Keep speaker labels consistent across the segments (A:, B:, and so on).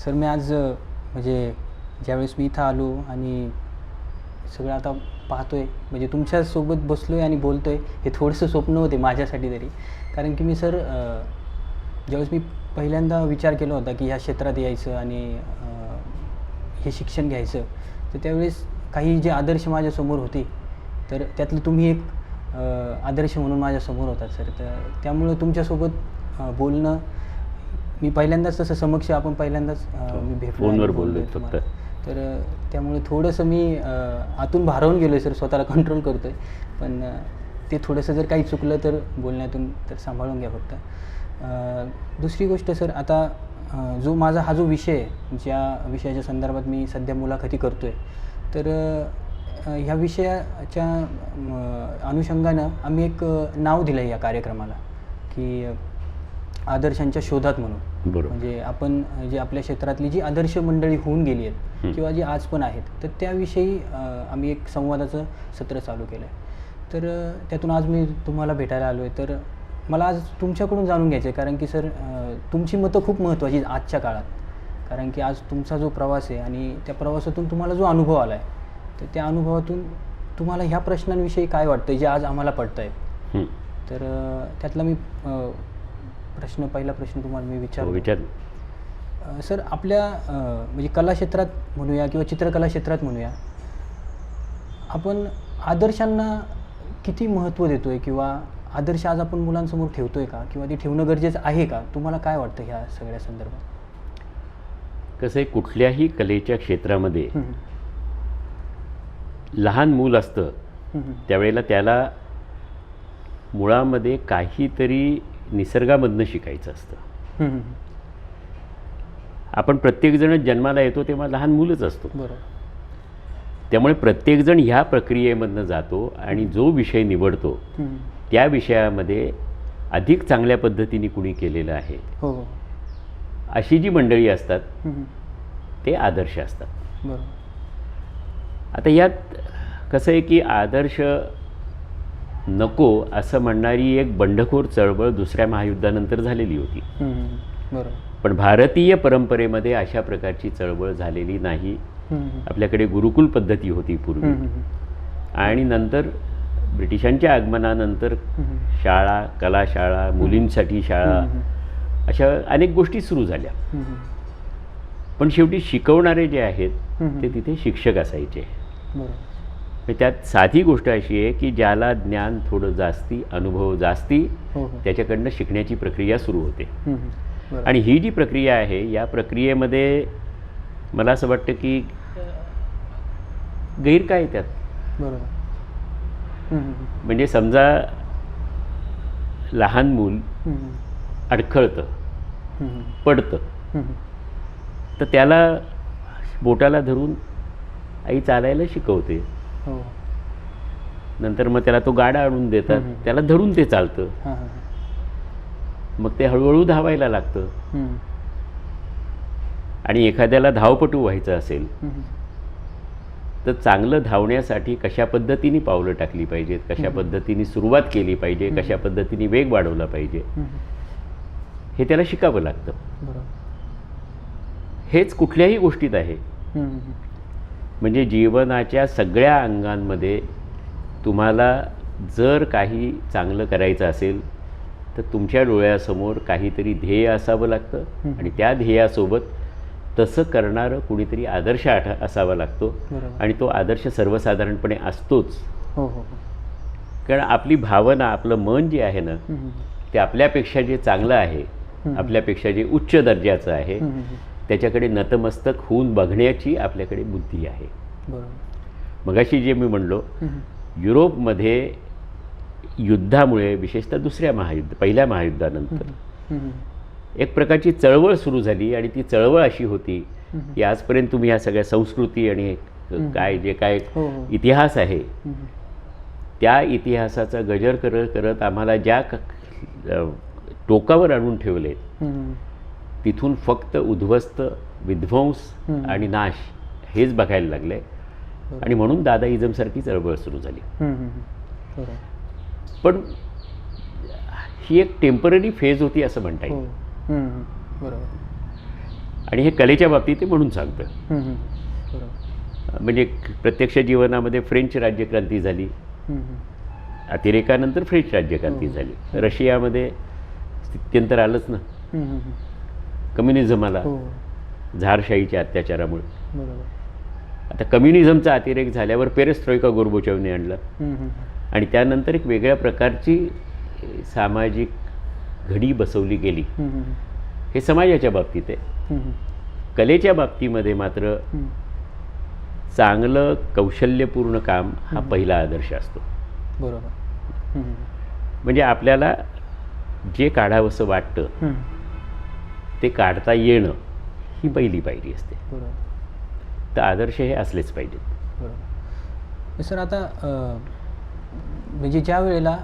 A: Sir मी आज म्हणजे ज्यावेळेस मी इथं आलो आणि सगळं आता पाहतोय म्हणजे तुमच्यासोबत बसलो आहे आणि बोलतो आहे, हे थोडंसं स्वप्न होते माझ्यासाठी तरी. कारण की मी सर ज्यावेळेस मी पहिल्यांदा विचार केला होता की ह्या क्षेत्रात यायचं आणि हे शिक्षण घ्यायचं, तर त्यावेळेस काही जे आदर्श माझ्यासमोर होते, तर त्यातलं तुम्ही एक आदर्श म्हणून माझ्यासमोर होतात सर. तर त्यामुळं तुमच्यासोबत बोलणं, मी पहिल्यांदाच तसं समक्ष आपण पहिल्यांदाच मी भेटलो
B: फोनवर
A: आणि
B: बोललोय
A: बोललोय
B: फक्त.
A: तुम्हाला. तर त्यामुळे थोडंसं मी आतून भारावून गेलो आहे सर, स्वतःला कंट्रोल करतो आहे. पण ते थोडंसं जर काही चुकलं तर बोलण्यातून तर सांभाळून घ्या फक्त. दुसरी गोष्ट सर, आता जो माझा हा जो विषय आहे, ज्या विषयाच्या संदर्भात मी सध्या मुलाखती करतो आहे, तर ह्या विषयाच्या अनुषंगानं आम्ही एक नाव दिलं आहे या कार्यक्रमाला की आदर्शांच्या शोधात म्हणून.
B: बरोबर.
A: म्हणजे आपण जे आपल्या क्षेत्रातली जी आदर्श मंडळी होऊन गेली आहेत किंवा जी आज पण आहेत, तर त्याविषयी आम्ही एक संवादाचं सत्र चालू केलं आहे. तर त्यातून आज मी तुम्हाला भेटायला आलो आहे. तर मला आज तुमच्याकडून जाणून घ्यायचं आहे, कारण की सर तुमची मतं खूप महत्त्वाची आजच्या काळात. कारण की आज तुमचा जो प्रवास आहे आणि त्या प्रवासातून तुम्हाला जो अनुभव आला आहे, तर त्या अनुभवातून तुम्हाला ह्या प्रश्नांविषयी काय वाटतं जे आज आम्हाला पडत आहेत. तर त्यातला मी पहिला प्रश्न तुम्हाला मी
B: विचार.
A: सर आपल्या म्हणजे कला क्षेत्रात म्हणूया किंवा चित्रकला क्षेत्रात म्हणूया, आपण आदर्शांना किती महत्त्व देतो आहे किंवा आदर्श आज आपण मुलांसमोर ठेवतो आहे का, किंवा ते ठेवणं गरजेचं आहे का? तुम्हाला काय वाटतं ह्या सगळ्या संदर्भात?
B: कसं आहे, कुठल्याही कलेच्या क्षेत्रामध्ये लहान मूल असतं त्यावेळेला त्याला मुळामध्ये काहीतरी निसर्गामधनं शिकायचं असतं. आपण प्रत्येकजण जन्माला येतो तेव्हा लहान मुलंच असतो.
A: बरोबर.
B: त्यामुळे प्रत्येकजण ह्या प्रक्रियेमधनं जातो आणि जो विषय निवडतो त्या विषयामध्ये अधिक चांगल्या पद्धतीने कुणी केलेलं आहे,
A: हो,
B: अशी जी मंडळी असतात ते आदर्श असतात.
A: बरोबर.
B: आता यात कसं आहे की आदर्श नको असं म्हणणारी एक बंडखोर चळवळ दुसऱ्या महायुद्धानंतर झालेली होती.
A: बरोबर.
B: पण भारतीय परंपरेमध्ये अशा प्रकारची चळवळ झालेली नाही. आपल्याकडे गुरुकुल पद्धती होती पूर्वी, आणि नंतर ब्रिटिशांच्या आगमनानंतर शाळा, कलाशाळा, मुलींसाठी शाळा, अशा अनेक गोष्टी सुरू झाल्या. पण शेवटी शिकवणारे जे आहेत ते तिथे शिक्षक असायचे. त्यात साधी गोष्ट अशी आहे की ज्याला ज्ञान थोडं जास्ती, अनुभव जास्ती, त्याच्याकडनं शिकण्याची प्रक्रिया सुरू होते. आणि ही जी प्रक्रिया आहे, या प्रक्रियेमध्ये मला असं वाटतं की गैर काय त्यात.
A: बरोबर.
B: म्हणजे समजा लहान मूल अडखळतं, पडतं, तर त्याला बोटाला धरून आई चालायला शिकवते. नंतर मग त्याला तो गाडा आणून देतात, त्याला धरून ते चालतं. मग ते हळूहळू धावायला लागतं. आणि एखाद्याला धावपटू व्हायचं असेल तर चांगलं धावण्यासाठी कशा पद्धतीने पावलं टाकली पाहिजेत, कशा पद्धतीने सुरुवात केली पाहिजे, कशा पद्धतीने वेग वाढवला पाहिजे, हे त्याला शिकावं लागतं. हेच कुठल्याही गोष्टीत आहे. म्हणजे जीवनाच्या सगळ्या अंगांमध्ये तुम्हाला जर काही चांगलं करायचं असेल तर तुमच्या डोळ्यासमोर काहीतरी ध्येय असावं लागतं, आणि त्या ध्येयासोबत तसं करणारं कुणीतरी आदर्श असावा लागतो. आणि तो आदर्श सर्वसाधारणपणे असतोच. कारण आपली भावना, आपलं मन जे आहे ना, ते आपल्यापेक्षा जे चांगलं आहे, आपल्यापेक्षा जे उच्च दर्जाचं आहे, त्याच्याकडे नतमस्तक होऊन बघण्याची आपल्याकडे बुद्धी आहे. मगाशी जे मी म्हणलो, युरोपमध्ये युद्धामुळे, विशेषतः पहिल्या महायुद्धानंतर एक प्रकारची चळवळ सुरू झाली. आणि ती चळवळ अशी होती की आजपर्यंत तुम्ही ह्या सगळ्या संस्कृती आणि जे काय इतिहास आहे, त्या इतिहासाचा गजर करत करत आम्हाला ज्या टोकावर आणून ठेवले, तिथून फक्त उद्ध्वस्त, विध्वंस आणि नाश हेच बघायला लागले. आणि म्हणून दादाइझमसारखी चळवळ सुरू झाली. पण ही एक टेम्पररी फेज होती असं म्हणता येईल. आणि हे कलेच्या बाबतीत ते म्हणून सांगतं.
A: बरोबर.
B: म्हणजे प्रत्यक्ष जीवनामध्ये फ्रेंच राज्यक्रांती झाली, अतिरेकानंतर फ्रेंच राज्यक्रांती झाली. रशियामध्ये स्थित्यंतर आलंच ना, कम्युनिझम आला झारशाहीच्या अत्याचारामुळे.
A: बरोबर.
B: आता कम्युनिझमचा अतिरेक झाल्यावर पेरेस्ट्रोइका गोर्बोचोवने आणला आणि त्यानंतर एक वेगळ्या प्रकारची सामाजिक घडी बसवली गेली. हे समाजाच्या बाबतीत आहे. कलेच्या बाबतीमध्ये मात्र चांगलं कौशल्यपूर्ण काम हा पहिला आदर्श असतो.
A: बरोबर.
B: म्हणजे आपल्याला जे काढावंसं वाटतं ते काढता येणं ही पहिली पायरी असते.
A: बरोबर.
B: तर आदर्श हे असलेच पाहिजेत.
A: बरोबर. सर आता म्हणजे ज्या वेळेला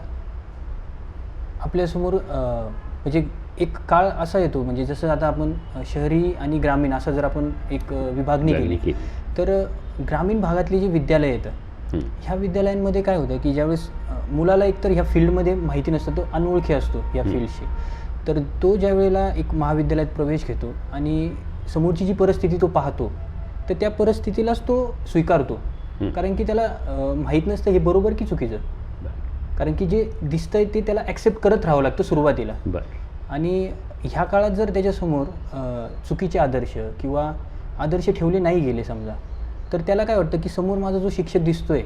A: आपल्यासमोर म्हणजे एक काळ असा येतो, म्हणजे जसं आता आपण शहरी आणि ग्रामीण असं जर आपण एक विभागणी केली तर ग्रामीण भागातली जी विद्यालय येतं ह्या विद्यालयांमध्ये काय होतं की ज्यावेळेस मुलाला एकतर ह्या फील्डमध्ये माहिती नसतं, तो अनोळखी असतो या फील्डशी, तर तो ज्या वेळेला एक महाविद्यालयात प्रवेश घेतो आणि समोरची जी परिस्थिती तो पाहतो तर त्या परिस्थितीलाच तो स्वीकारतो, कारण की त्याला माहीत नसतं हे बरोबर की चुकीचं. कारण की जे दिसतंय ते त्याला ॲक्सेप्ट करत राहावं लागतं सुरुवातीला. आणि ह्या काळात जर त्याच्यासमोर चुकीचे आदर्श किंवा आदर्श ठेवले नाही गेले समजा, तर त्याला काय वाटतं की समोर माझा जो शिक्षक दिसतोय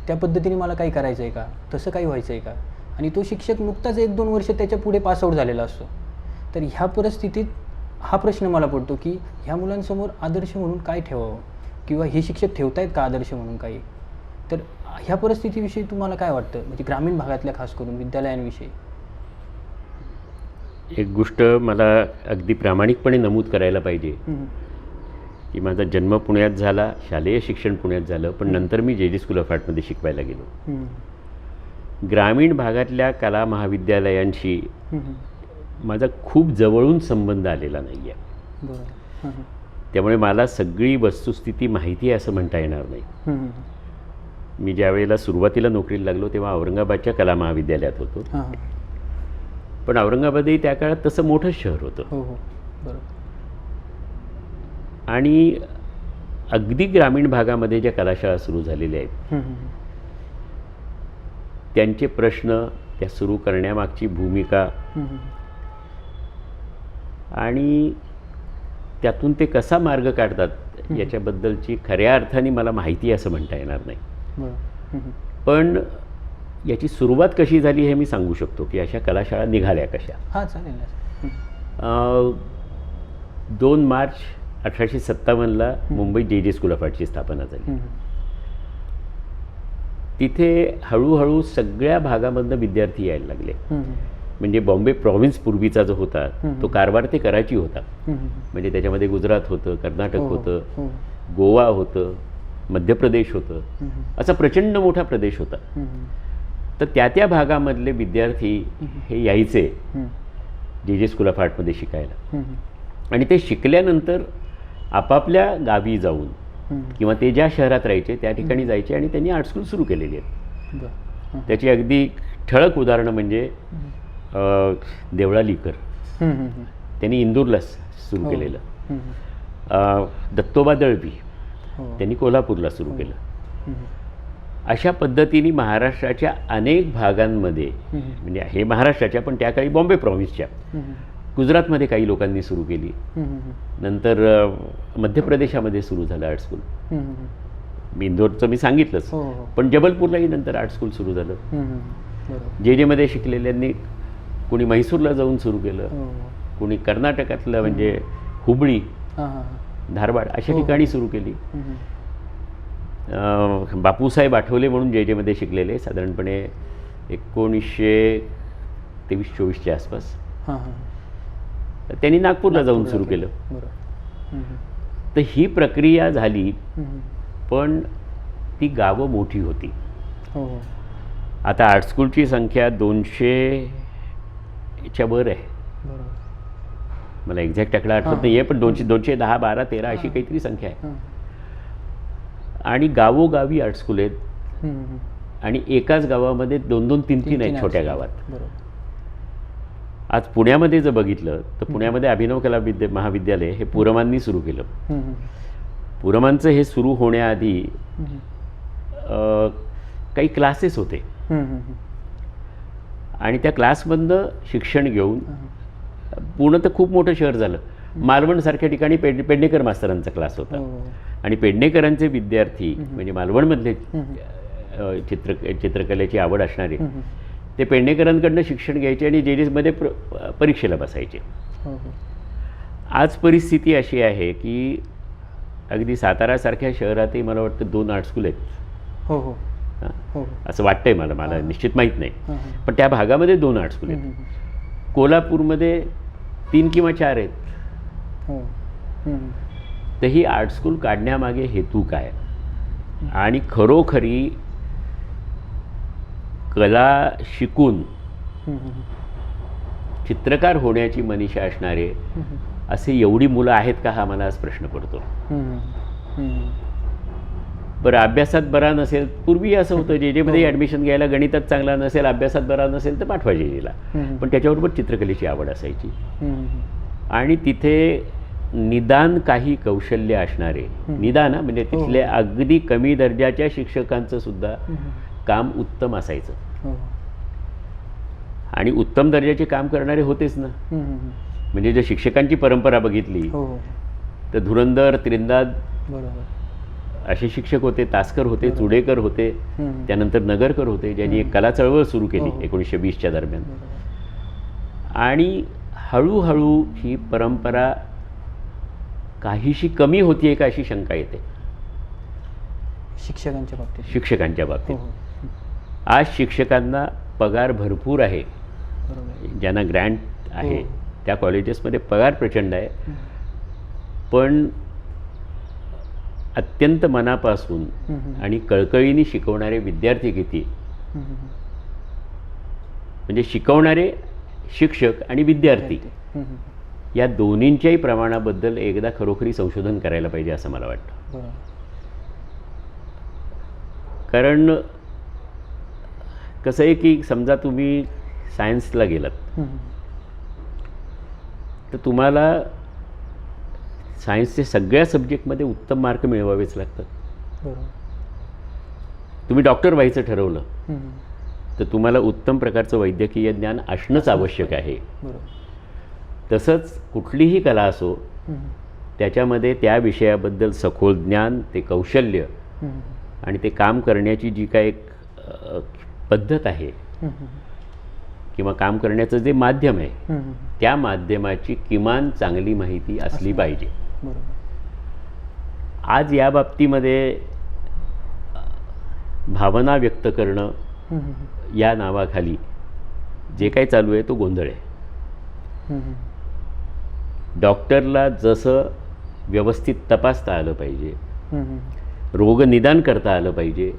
A: त्या पद्धतीने मला काही करायचं आहे का, तसं काही व्हायचं आहे का. आणि तो शिक्षक नुकताच 1-2 वर्ष त्याच्या पुढे पासआउट झालेला असतो. तर ह्या परिस्थितीत हा प्रश्न मला पडतो की ह्या मुलांसमोर आदर्श म्हणून काय ठेवावं, किंवा हे शिक्षक ठेवतायत का आदर्श म्हणून काही. तर ह्या परिस्थितीविषयी तुम्हाला काय वाटतं, म्हणजे ग्रामीण भागातल्या खास करून विद्यालयांविषयी.
B: एक गोष्ट मला अगदी प्रामाणिकपणे नमूद करायला पाहिजे की माझा जन्म पुण्यात झाला, शालेय शिक्षण पुण्यात झालं, पण नंतर मी जे स्कूल ऑफ आर्टमध्ये शिकवायला गेलो. ग्रामीण भागातल्या कला महाविद्यालयांशी माझा खूप जवळून संबंध आलेला नाही आहे. त्यामुळे मला सगळी वस्तुस्थिती माहिती आहे असं म्हणता येणार नाही. मी ज्या वेळेला सुरुवातीला नोकरीला लागलो तेव्हा औरंगाबादच्या कला महाविद्यालयात होतो, पण औरंगाबादही त्या काळात तसं मोठं शहर होतं. आणि अगदी ग्रामीण भागामध्ये ज्या कलाशाळा सुरू झालेल्या आहेत त्यांचे प्रश्न, त्या सुरू करण्यामागची भूमिका आणि त्यातून ते कसा मार्ग काढतात याच्याबद्दलची खऱ्या अर्थाने मला माहिती असं म्हणता येणार नाही. पण याची सुरुवात कशी झाली हे मी सांगू शकतो की अशा कलाशाळा निघाल्या कशा. 2 मार्च 1857ला मुंबईत जे स्कूल ऑफ आर्टची स्थापना झाली. तिथे हळूहळू सगळ्या भागामधनं विद्यार्थी यायला लागले. म्हणजे बॉम्बे प्रॉव्हिन्स पूर्वीचा जो होता तो कारवार ते कराची होता. म्हणजे त्याच्यामध्ये गुजरात होतं, कर्नाटक होतं, गोवा होतं, मध्य प्रदेश होतं, असा प्रचंड मोठा प्रदेश होता. तर त्या भागामधले विद्यार्थी हे यायचे जे स्कूल ऑफ आर्टमध्ये शिकायला. आणि ते शिकल्यानंतर आपापल्या गावी जाऊन किंवा ते ज्या शहरात राहायचे त्या ठिकाणी जायचे आणि त्यांनी आर्ट स्कूल सुरू केलेली आहेत. त्याची अगदी ठळक उदाहरणं म्हणजे देवळालीकर, त्यांनी इंदूरला सुरू केलेलं. दत्तोबा दळवी त्यांनी कोल्हापूरला सुरू केलं. अशा पद्धतीने महाराष्ट्राच्या अनेक भागांमध्ये, म्हणजे हे महाराष्ट्राच्या पण त्या काळी बॉम्बे प्रॉव्हिन्सच्या, गुजरातमध्ये काही लोकांनी सुरू केली. नंतर मध्य प्रदेशामध्ये सुरू झालं आर्ट स्कूल. इंदोरचं मी सांगितलंच, पण जबलपूरलाही नंतर आर्ट स्कूल सुरू झालं. जेमध्ये शिकलेल्यांनी कोणी म्हैसूरला जाऊन सुरू केलं, कोणी कर्नाटकातलं म्हणजे हुबळी, धारवाड अशा ठिकाणी सुरू केली. बापूसाहेब आठवले म्हणून जेमध्ये शिकलेले साधारणपणे 1923-24च्या आसपास, त्यांनी नागपूरला जाऊन सुरू केलं. तर ही प्रक्रिया झाली, पण ती गावं मोठी होती. आता आर्ट स्कूलची संख्या 200च्या वर आहे. मला एक्झॅक्ट आकडा आठवत नाही आहे, पण 210, 12, 13 अशी काहीतरी संख्या आहे. आणि गावोगावी आर्ट स्कूल आहेत आणि एकाच गावामध्ये 2-2, 3-3 आहेत छोट्या गावात. आज पुण्यामध्ये जर बघितलं तर पुण्यामध्ये अभिनव कला महाविद्यालय हे पुरमांनी सुरू केलं. पुरमांचं हे सुरू होण्याआधी काही क्लासेस होते आणि त्या क्लासमधनं शिक्षण घेऊन पुणं तर खूप मोठं शहर झालं. मालवणसारख्या ठिकाणी पेडणेकर मास्तरांचा क्लास होता आणि पेडणेकरांचे विद्यार्थी म्हणजे मालवणमधले चित्रकलेची आवड असणारे ते पेडणेकरांकडनं शिक्षण घ्यायचे आणि JDSमध्ये परीक्षेला बसायचे. आज परिस्थिती अशी आहे की अगदी सातारासारख्या शहरातही मला वाटतं 2 आर्ट स्कूल आहेत. असं वाटतंय मला निश्चित माहीत नाही, पण त्या भागामध्ये 2 आर्ट स्कूल आहेत. कोल्हापूरमध्ये 3 किंवा 4 आहेत. तर ही आर्ट स्कूल काढण्यामागे हेतू काय आणि खरोखरी कला शिकून चित्रकार होण्याची मनीषा असणारे असे एवढी मुलं आहेत का, हा मला आज प्रश्न पडतो. बरं, अभ्यासात बरा नसेल, पूर्वी असं होतं JJमध्ये ॲडमिशन घ्यायला गणितात चांगला नसेल, अभ्यासात बरा नसेल तर पाठवा JJला, पण त्याच्याबरोबर चित्रकलेची आवड असायची आणि तिथे निदान काही कौशल्य असणारे, निदान म्हणजे तिथले अगदी कमी दर्जाच्या शिक्षकांचं सुद्धा काम उत्तम असायचं आणि उत्तम दर्जाचे काम करणारे होतेच ना. म्हणजे जर शिक्षकांची परंपरा बघितली तर धुरंधर, त्रिंदाद असे शिक्षक होते, तासकर होते, चुडेकर होते, त्यानंतर नगरकर होते, ज्यांनी एक कला चळवळ सुरू केली 1920च्या दरम्यान. आणि हळूहळू ही परंपरा काहीशी कमी होतीये का अशी शंका येते शिक्षकांच्या बाबतीत. आज शिक्षकांना पगार भरपूर आहे, ज्यांना ग्रँट आहे त्या कॉलेजेसमध्ये पगार प्रचंड आहे, पण अत्यंत मनापासून आणि कळकळीने शिकवणारे विद्यार्थी किती, म्हणजे शिकवणारे शिक्षक आणि विद्यार्थी या दोन्हींच्याही प्रमाणाबद्दल एकदा खरोखरी संशोधन करायला पाहिजे असं मला वाटतं. कारण कसं आहे की समजा तुम्ही सायन्सला गेलात तर तुम्हाला सायन्सचे सगळ्या सब्जेक्टमध्ये उत्तम मार्क मिळवावेच लागतात. तुम्ही डॉक्टर व्हायचं ठरवलं तर तुम्हाला उत्तम प्रकारचं वैद्यकीय ज्ञान असणंच आवश्यक आहे. तसंच कुठलीही कला असो त्याच्यामध्ये त्या विषयाबद्दल सखोल ज्ञान, ते कौशल्य आणि ते काम करण्याची जी काय एक पद्धत आहे किंवा काम करण्याचं जे माध्यम आहे त्या माध्यमाची किमान चांगली माहिती असली पाहिजे. आज या बाबतीमध्ये भावना व्यक्त करणं या नावाखाली जे काही चालू आहे तो गोंधळ आहे. डॉक्टरला जसं व्यवस्थित तपासता आलं पाहिजे, रोगनिदान करता आलं पाहिजे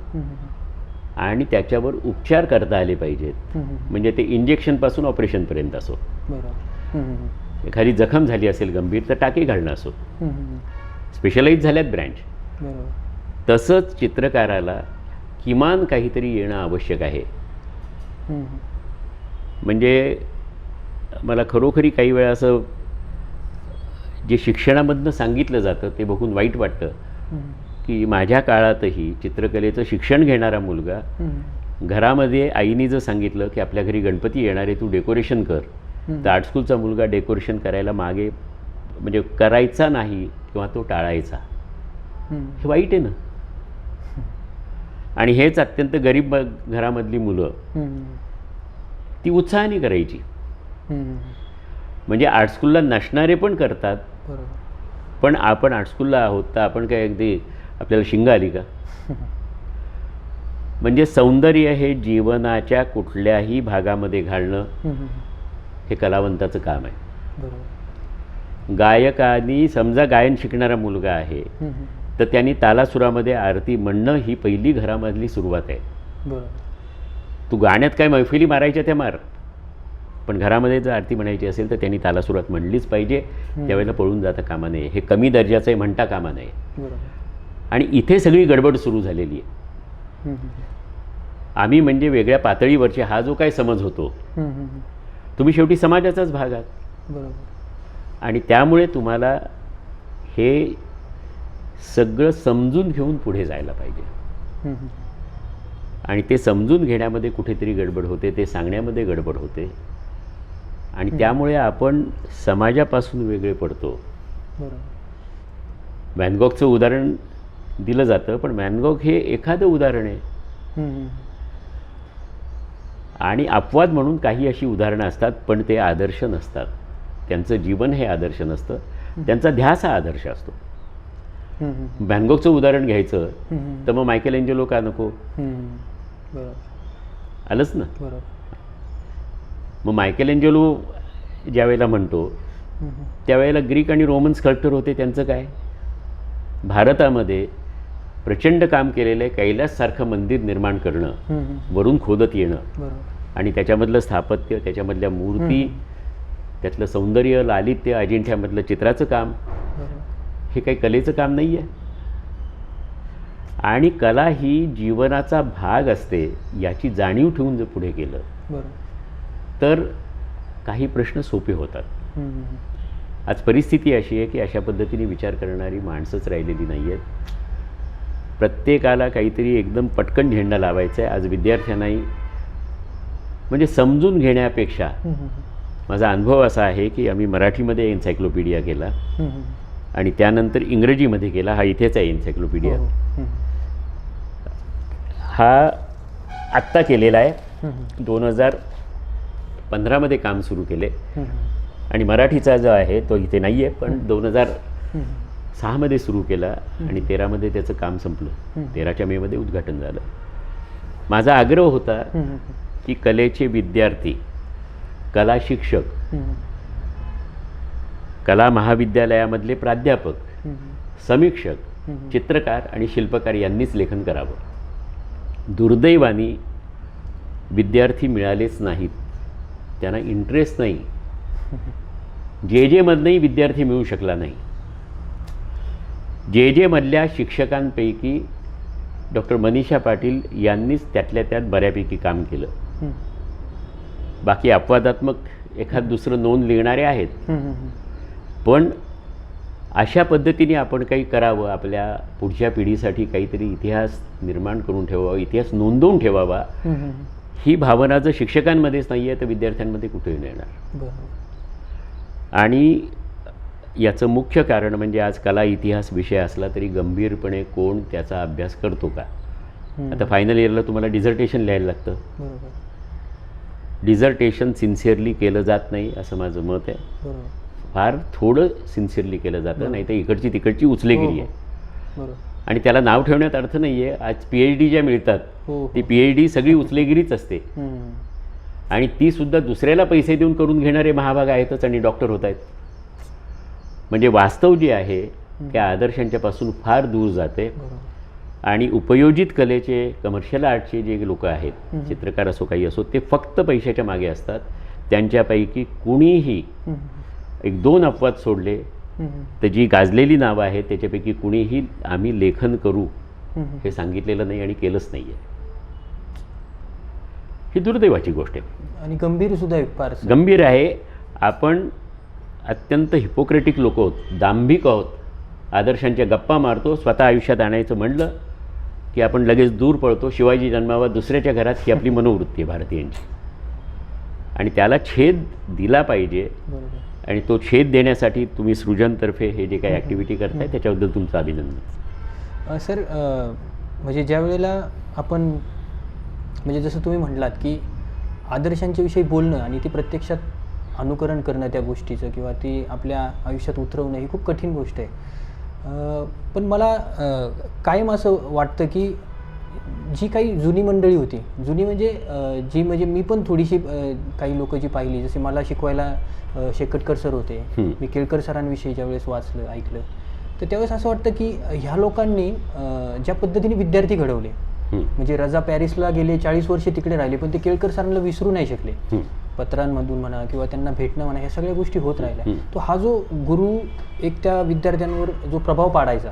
B: आणि त्याच्यावर उपचार करता आले पाहिजेत, म्हणजे ते इंजेक्शनपासून ऑपरेशनपर्यंत असो. एखादी जखम झाली असेल गंभीर तर टाके घालणं असो, स्पेशलाइज झाल्यात ब्रँच, तसंच चित्रकाराला किमान काहीतरी येणं आवश्यक आहे. म्हणजे मला खरोखरी काही वेळा असं जे शिक्षणामधनं सांगितलं जातं ते बघून वाईट वाटतं की माझ्या काळातही चित्रकलेचं शिक्षण घेणारा मुलगा घरामध्ये आईने जर सांगितलं की आपल्या घरी गणपती येणार आहे, तू डेकोरेशन कर, तर आर्ट स्कूलचा मुलगा डेकोरेशन करायला मागे म्हणजे करायचा नाही किंवा तो टाळायचा. हे वाईट आहे ना. आणि हेच अत्यंत गरीब घरामधली मुलं ती उत्साहाने करायची. म्हणजे आर्ट स्कूलला नसणारे पण करतात, पण आपण आर्ट स्कूलला आहोत तर आपण काय अगदी आपल्याला शिंग आली का. म्हणजे सौंदर्य हे जीवनाच्या कुठल्याही भागामध्ये घालणं हे कलावंताचं काम आहे. गायकांनी समजा गायन शिकणारा मुलगा आहे तर त्यांनी तालासुरामध्ये आरती म्हणणं ही पहिली घरामधली सुरुवात आहे. तू गाण्यात काय मैफिली मारायच्या त्या मार, पण घरामध्ये जर आरती म्हणायची असेल तर त्यांनी तालासुरात म्हणलीच पाहिजे. त्यावेळेला पळून जाता कामा नये, हे कमी दर्जाचं आहे म्हणता कामा नये. आणि इथे सगळी गडबड सुरू झालेली आहे. आम्ही म्हणजे वेगळ्या पातळीवरचे हा जो काय समज होतो तुम्ही शेवटी समाजाचाच भाग आहात.
A: बरोबर.
B: आणि त्यामुळे तुम्हाला हे सगळं समजून घेऊन पुढे जायला पाहिजे.
A: हम्म, हम्म.
B: आणि ते समजून घेण्यामध्ये कुठेतरी गडबड होते, ते सांगण्यामध्ये गडबड होते, आणि त्यामुळे आपण समाजापासून वेगळे पडतो.
A: बरोबर.
B: व्हॅन गॉगचं उदाहरण दिलं जातं, पण व्हॅन गॉग हे एखादं उदाहरण आहे.
A: हम्म, हम्म.
B: आणि अपवाद म्हणून काही अशी उदाहरणं असतात, पण ते आदर्श नसतात. त्यांचं जीवन हे आदर्श नसतं, त्यांचा ध्यास हा आदर्श असतो.
A: हम्म, हम्म.
B: व्हॅन गॉगचं उदाहरण घ्यायचं
A: हम्म,
B: तर मग मायकेल एंजेलो का नको?
A: हम्म. बरोबर.
B: आलंच ना.
A: बरोबर.
B: मग मायकेल एंजेलो ज्या वेळेला म्हणतो
A: हम्म,
B: त्यावेळेला ग्रीक आणि रोमन स्कल्प्टर होते, त्यांचं काय? भारतामध्ये प्रचंड काम केलेलं आहे, कैलाससारखं मंदिर निर्माण करणं,
A: हम्म.
B: वरून खोदत येणं,
A: बरोबर.
B: आणि त्याच्यामधलं स्थापत्य, त्याच्यामधल्या मूर्ती, त्यातलं सौंदर्य, लालित्य, अजिंठ्यामधलं चित्राचं काम,
A: बरोबर.
B: हे काही कलेचं काम नाही आहे. आणि कला ही जीवनाचा भाग असते याची जाणीव ठेवून जर पुढे गेलं
A: बरोबर.
B: तर काही प्रश्न सोपे होतात.
A: हम्म.
B: आज परिस्थिती अशी आहे की अशा पद्धतीने विचार करणारी माणसंच राहिलेली नाही आहेत. प्रत्येकाला काहीतरी एकदम पटकन झेंडा लावायचा आहे. आज विद्यार्थ्यांनाही म्हणजे समजून घेण्यापेक्षा
A: हम्म.
B: माझा अनुभव असा आहे की आम्ही मराठीमध्ये एन्सायक्लोपीडिया केला
A: हम्म.
B: आणि त्यानंतर इंग्रजीमध्ये केला. हा इथेच आहे एन्सायक्लोपीडिया.
A: हो. हम्म.
B: हा आत्ता केलेला आहे.
A: हम्म.
B: 2015मध्ये काम सुरू केले
A: हम्म.
B: आणि मराठीचा जो आहे तो इथे नाही आहे, पण 2006
A: हम्म.
B: मध्ये सुरू केला आणि 2013मध्ये त्याचं काम संपलं.
A: हम्म.
B: 2013च्या मेमध्ये उद्घाटन झालं. माझा आग्रह होता
A: हम्म.
B: की कलेचे विद्यार्थी, कला शिक्षक,
A: हम्म.
B: कला महाविद्यालयामधले प्राध्यापक,
A: हम्म.
B: समीक्षक,
A: हम्म.
B: चित्रकार आणि शिल्पकार यांनीच लेखन करावं. दुर्दैवाने विद्यार्थी मिळालेच नाहीत, त्यांना इंटरेस्ट नाही. जे मधनंही विद्यार्थी मिळू शकला नाही. जे मधल्या शिक्षकांपैकी डॉक्टर मनीषा पाटील यांनीच त्यातल्या त्यात बऱ्यापैकी काम केलं.
A: हम्म.
B: बाकी अपवादात्मक एखाद दुसरं नोंद लिहिणारे आहेत,
A: हम्म.
B: पण अशा पद्धतीने आपण काही करावं, आपल्या पुढच्या पिढीसाठी काहीतरी इतिहास निर्माण करून ठेवावा, इतिहास नोंदवून ठेवावा,
A: हम्म.
B: ही भावना जर शिक्षकांमध्येच नाही आहे तर विद्यार्थ्यांमध्ये कुठेही नाही येणार.
A: बरोबर.
B: आणि याचं मुख्य कारण म्हणजे आज कला इतिहास विषय असला तरी गंभीरपणे कोण त्याचा अभ्यास करतो का?
A: हम्म.
B: आता फायनल इयरला तुम्हाला डिझर्टेशन लिहायला लागतं.
A: बरोबर.
B: डिझर्टेशन सिन्सिअरली केलं जात नाही असं माझं मत आहे.
A: बरोबर.
B: फार थोडं सिन्सिअरली केलं जातं, नाही तर इकडची तिकडची उचलेगिरी आहे.
A: बरोबर.
B: आणि त्याला नाव ठेवण्यात अर्थ नाही आहे. आज PhD ज्या मिळतात
A: हो.
B: ती PhD सगळी उचलेगिरीच असते.
A: हम्म.
B: आणि तीसुद्धा दुसऱ्याला पैसे देऊन करून घेणारे महाभाग आहेतच आणि डॉक्टर होत आहेत. म्हणजे वास्तव जे आहे त्या आदर्शांच्यापासून फार दूर जाते.
A: बरोबर.
B: आणि उपयोजित कलेचे, कमर्शियल आर्टचे जे लोक आहेत, चित्रकार असो काही असो, ते फक्त पैशाच्या मागे असतात. त्यांच्यापैकी कुणीही
A: हम्म.
B: 1-2 अपवाद सोडले
A: हम्म.
B: तर जी गाजलेली नावं आहेत त्याच्यापैकी कुणीही आम्ही लेखन करू
A: हम्म.
B: हे सांगितलेलं नाही आणि केलंच नाही आहे. ही दुर्दैवाची गोष्ट आहे.
A: आणि गंभीर सुद्धा आहे फार.
B: गंभीर आहे. आपण अत्यंत हिपोक्रेटिक लोक आहोत, दांभिक आहोत. आदर्शांच्या गप्पा मारतो. स्वतः आयुष्यात आणायचं म्हणलं की आपण लगेच दूर पळतो. शिवाजी जन्मावा दुसऱ्याच्या घरात, ही आपली मनोवृत्ती आहे भारतीयांची. आणि त्याला छेद दिला पाहिजे.
A: बरोबर.
B: आणि तो छेद देण्यासाठी तुम्ही सृजनतर्फे हे जे काही ॲक्टिव्हिटी करताय त्याच्याबद्दल तुमचं अभिनंदन.
A: सर, म्हणजे ज्या वेळेला आपण म्हणजे जसं तुम्ही म्हटलात की आदर्शांच्या विषयी बोलणं आणि ती प्रत्यक्षात अनुकरण करणं त्या गोष्टीचं किंवा ती आपल्या आयुष्यात उतरवणं ही खूप कठीण गोष्ट आहे. पण मला कायम असं वाटतं की जी काही जुनी मंडळी होती, जुनी म्हणजे जी म्हणजे मी पण थोडीशी काही लोक जी पाहिली, जसे मला शिकवायला शेकटकर सर होते, मी केळकर सरांविषयी ज्यावेळेस वाचलं ऐकलं तर त्यावेळेस असं वाटतं की ह्या लोकांनी ज्या पद्धतीने विद्यार्थी घडवले, म्हणजे रजा पॅरिसला गेले, 40 वर्षे तिकडे राहिले, पण ते केळकर सरांना विसरू नाही शकले. पत्रांमधून म्हणा किंवा त्यांना भेटणं म्हणा, ह्या सगळ्या गोष्टी होत राहिल्या. तो हा जो गुरु एक त्या विद्यार्थ्यांवर जो प्रभाव पाडायचा,